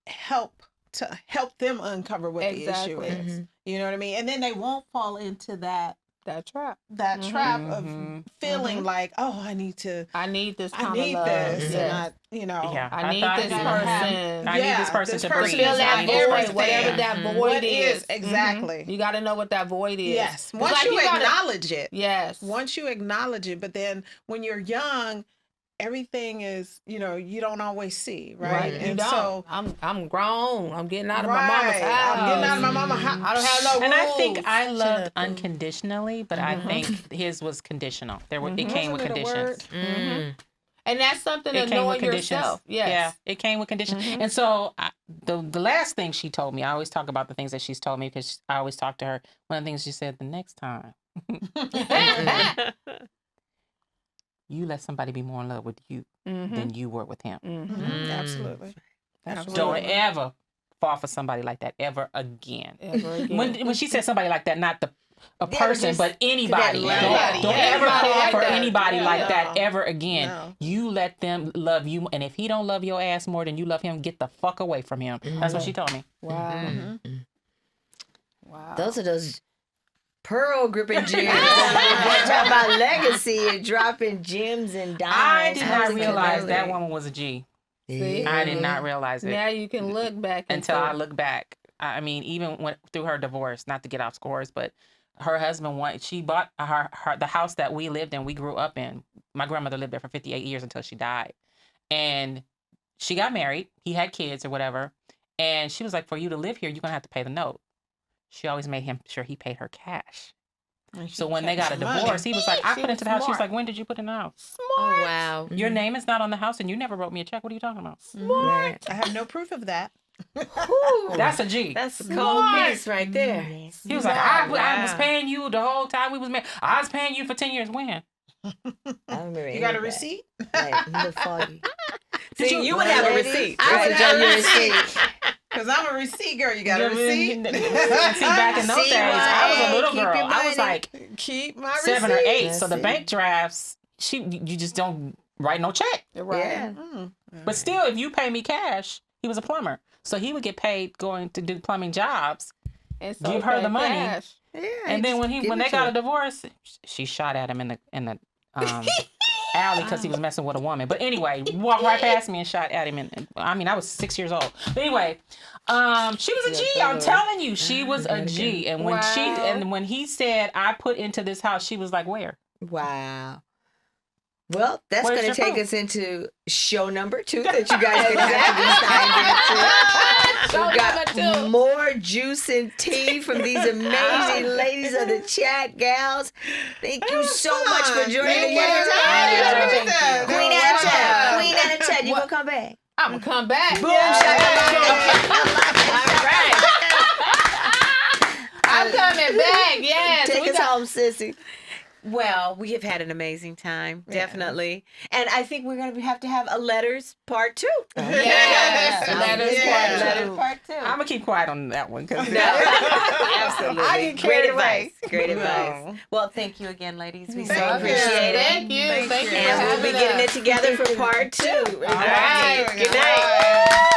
help them uncover what the issue Exactly. is. You know what I mean? And then they won't fall into that trap. trap of Mhm. feeling like, oh, I need I need this I kind need of love. this, Yes. and Yeah. I need thought this I gotta have- person. I need this person to breathe. Fill is that like I need this person void, to whatever breathe. that void what is. is exactly. You got to know what that void is. Yes. It's Once like you gotta- acknowledge it, Yes. once you acknowledge it, but then when you're young, everything is, you don't always see, right? You And don't. so, I'm grown. I'm getting out of my mama's right, house. I'm getting out of my mama's house. I don't have no rules. And I think I loved Shit. unconditionally, but I think his was conditional. It came with Wasn't it a word? conditions. And that's something It to came with knowing conditions. yourself. Yes. Yeah, it came with conditions. And so the last thing she told me, I always talk about the things that she's told me because I always talk to her. One of the things she said, the next time you let somebody be more in love with you than you were with him. Absolutely. Don't ever fall for somebody like that ever again. Ever again. When she said somebody like that, not a Yeah, person, just but anybody. that Don't level. ever Anybody fall like for that. anybody like Yeah. that ever again. No. You let them love you, and if he don't love your ass more than you love him, get the fuck away from him. That's what she told me. Wow. Wow. Those are those pearl gripping gems. That talk about legacy and dropping gems and I diamonds. did not Absolutely. realize that woman was a G. See? I did not realize it Now you can look back until into I look back. I mean, even through her divorce, not to get off scores, but her husband she bought the house that we lived in, we grew up in. My grandmother lived there for 58 years until she died. And she got married. He had kids or whatever. And she was like, for you to live here, you're going to have to pay the note. She always made him sure he paid her cash. And she So when they got a kept the money. divorce, he was like, I She put was into the house. She was smart. like, when did you put in the house? Oh, wow. Your name is not on the house and you never wrote me a check. What are you talking about? Right. I have no proof of that. That's a G. That's a cold piece right there. He was like, I was Wow. paying you the whole time we was married. I was paying you for 10 years. When? I remember You got a that. receipt? Right, the foggy. See, you would have a receipt. I would have a your receipt. Because I'm a receipt girl. You got a receipt? And see, back in those days, I was a little Keep girl. your I was money. like Keep my 7 or receipt. 8. That's So the it. bank drafts, you just don't write no check. Right. Yeah. But still, if you pay me cash, he was a plumber. So he would get paid going to do plumbing jobs. And so Give her the pay money. cash. Yeah, And then just give when it they to got a her. divorce, she shot at him in the alley because he was messing with a woman. But anyway, walked right past me and shot at him. And I mean, I was 6 years old. But anyway, she was a G. I'm telling you, she was a G. And when he said, I put into this house, she was like, where? Wow. Well, that's Where's going to your take proof? us into show number 2 that you guys are going to have to be signed into. Show We've got number 2. more juice and tea from these amazing ladies of the chat, gals. Thank you so much for joining Thank us. you. Queen Queen Anna Anna. Chat. Queen Anna Chat. You going to come back? I'm going to come back. Boom, shakalaka. All right. I'm coming back. Yes. Take we us got- home, sissy. Well, we have had an amazing time, definitely. And I think we're going to have a letters part 2. Yes. Letters Yeah. Letters part 2. I'm going to keep quiet on that one. Cause No, absolutely. I get Great carried away. advice. Great No. advice. Well, thank you again, ladies. We so Thank you. appreciate it. Thank you. Thank Thank you. you. for And we'll be having getting us. it together for part 2. All right. Good night.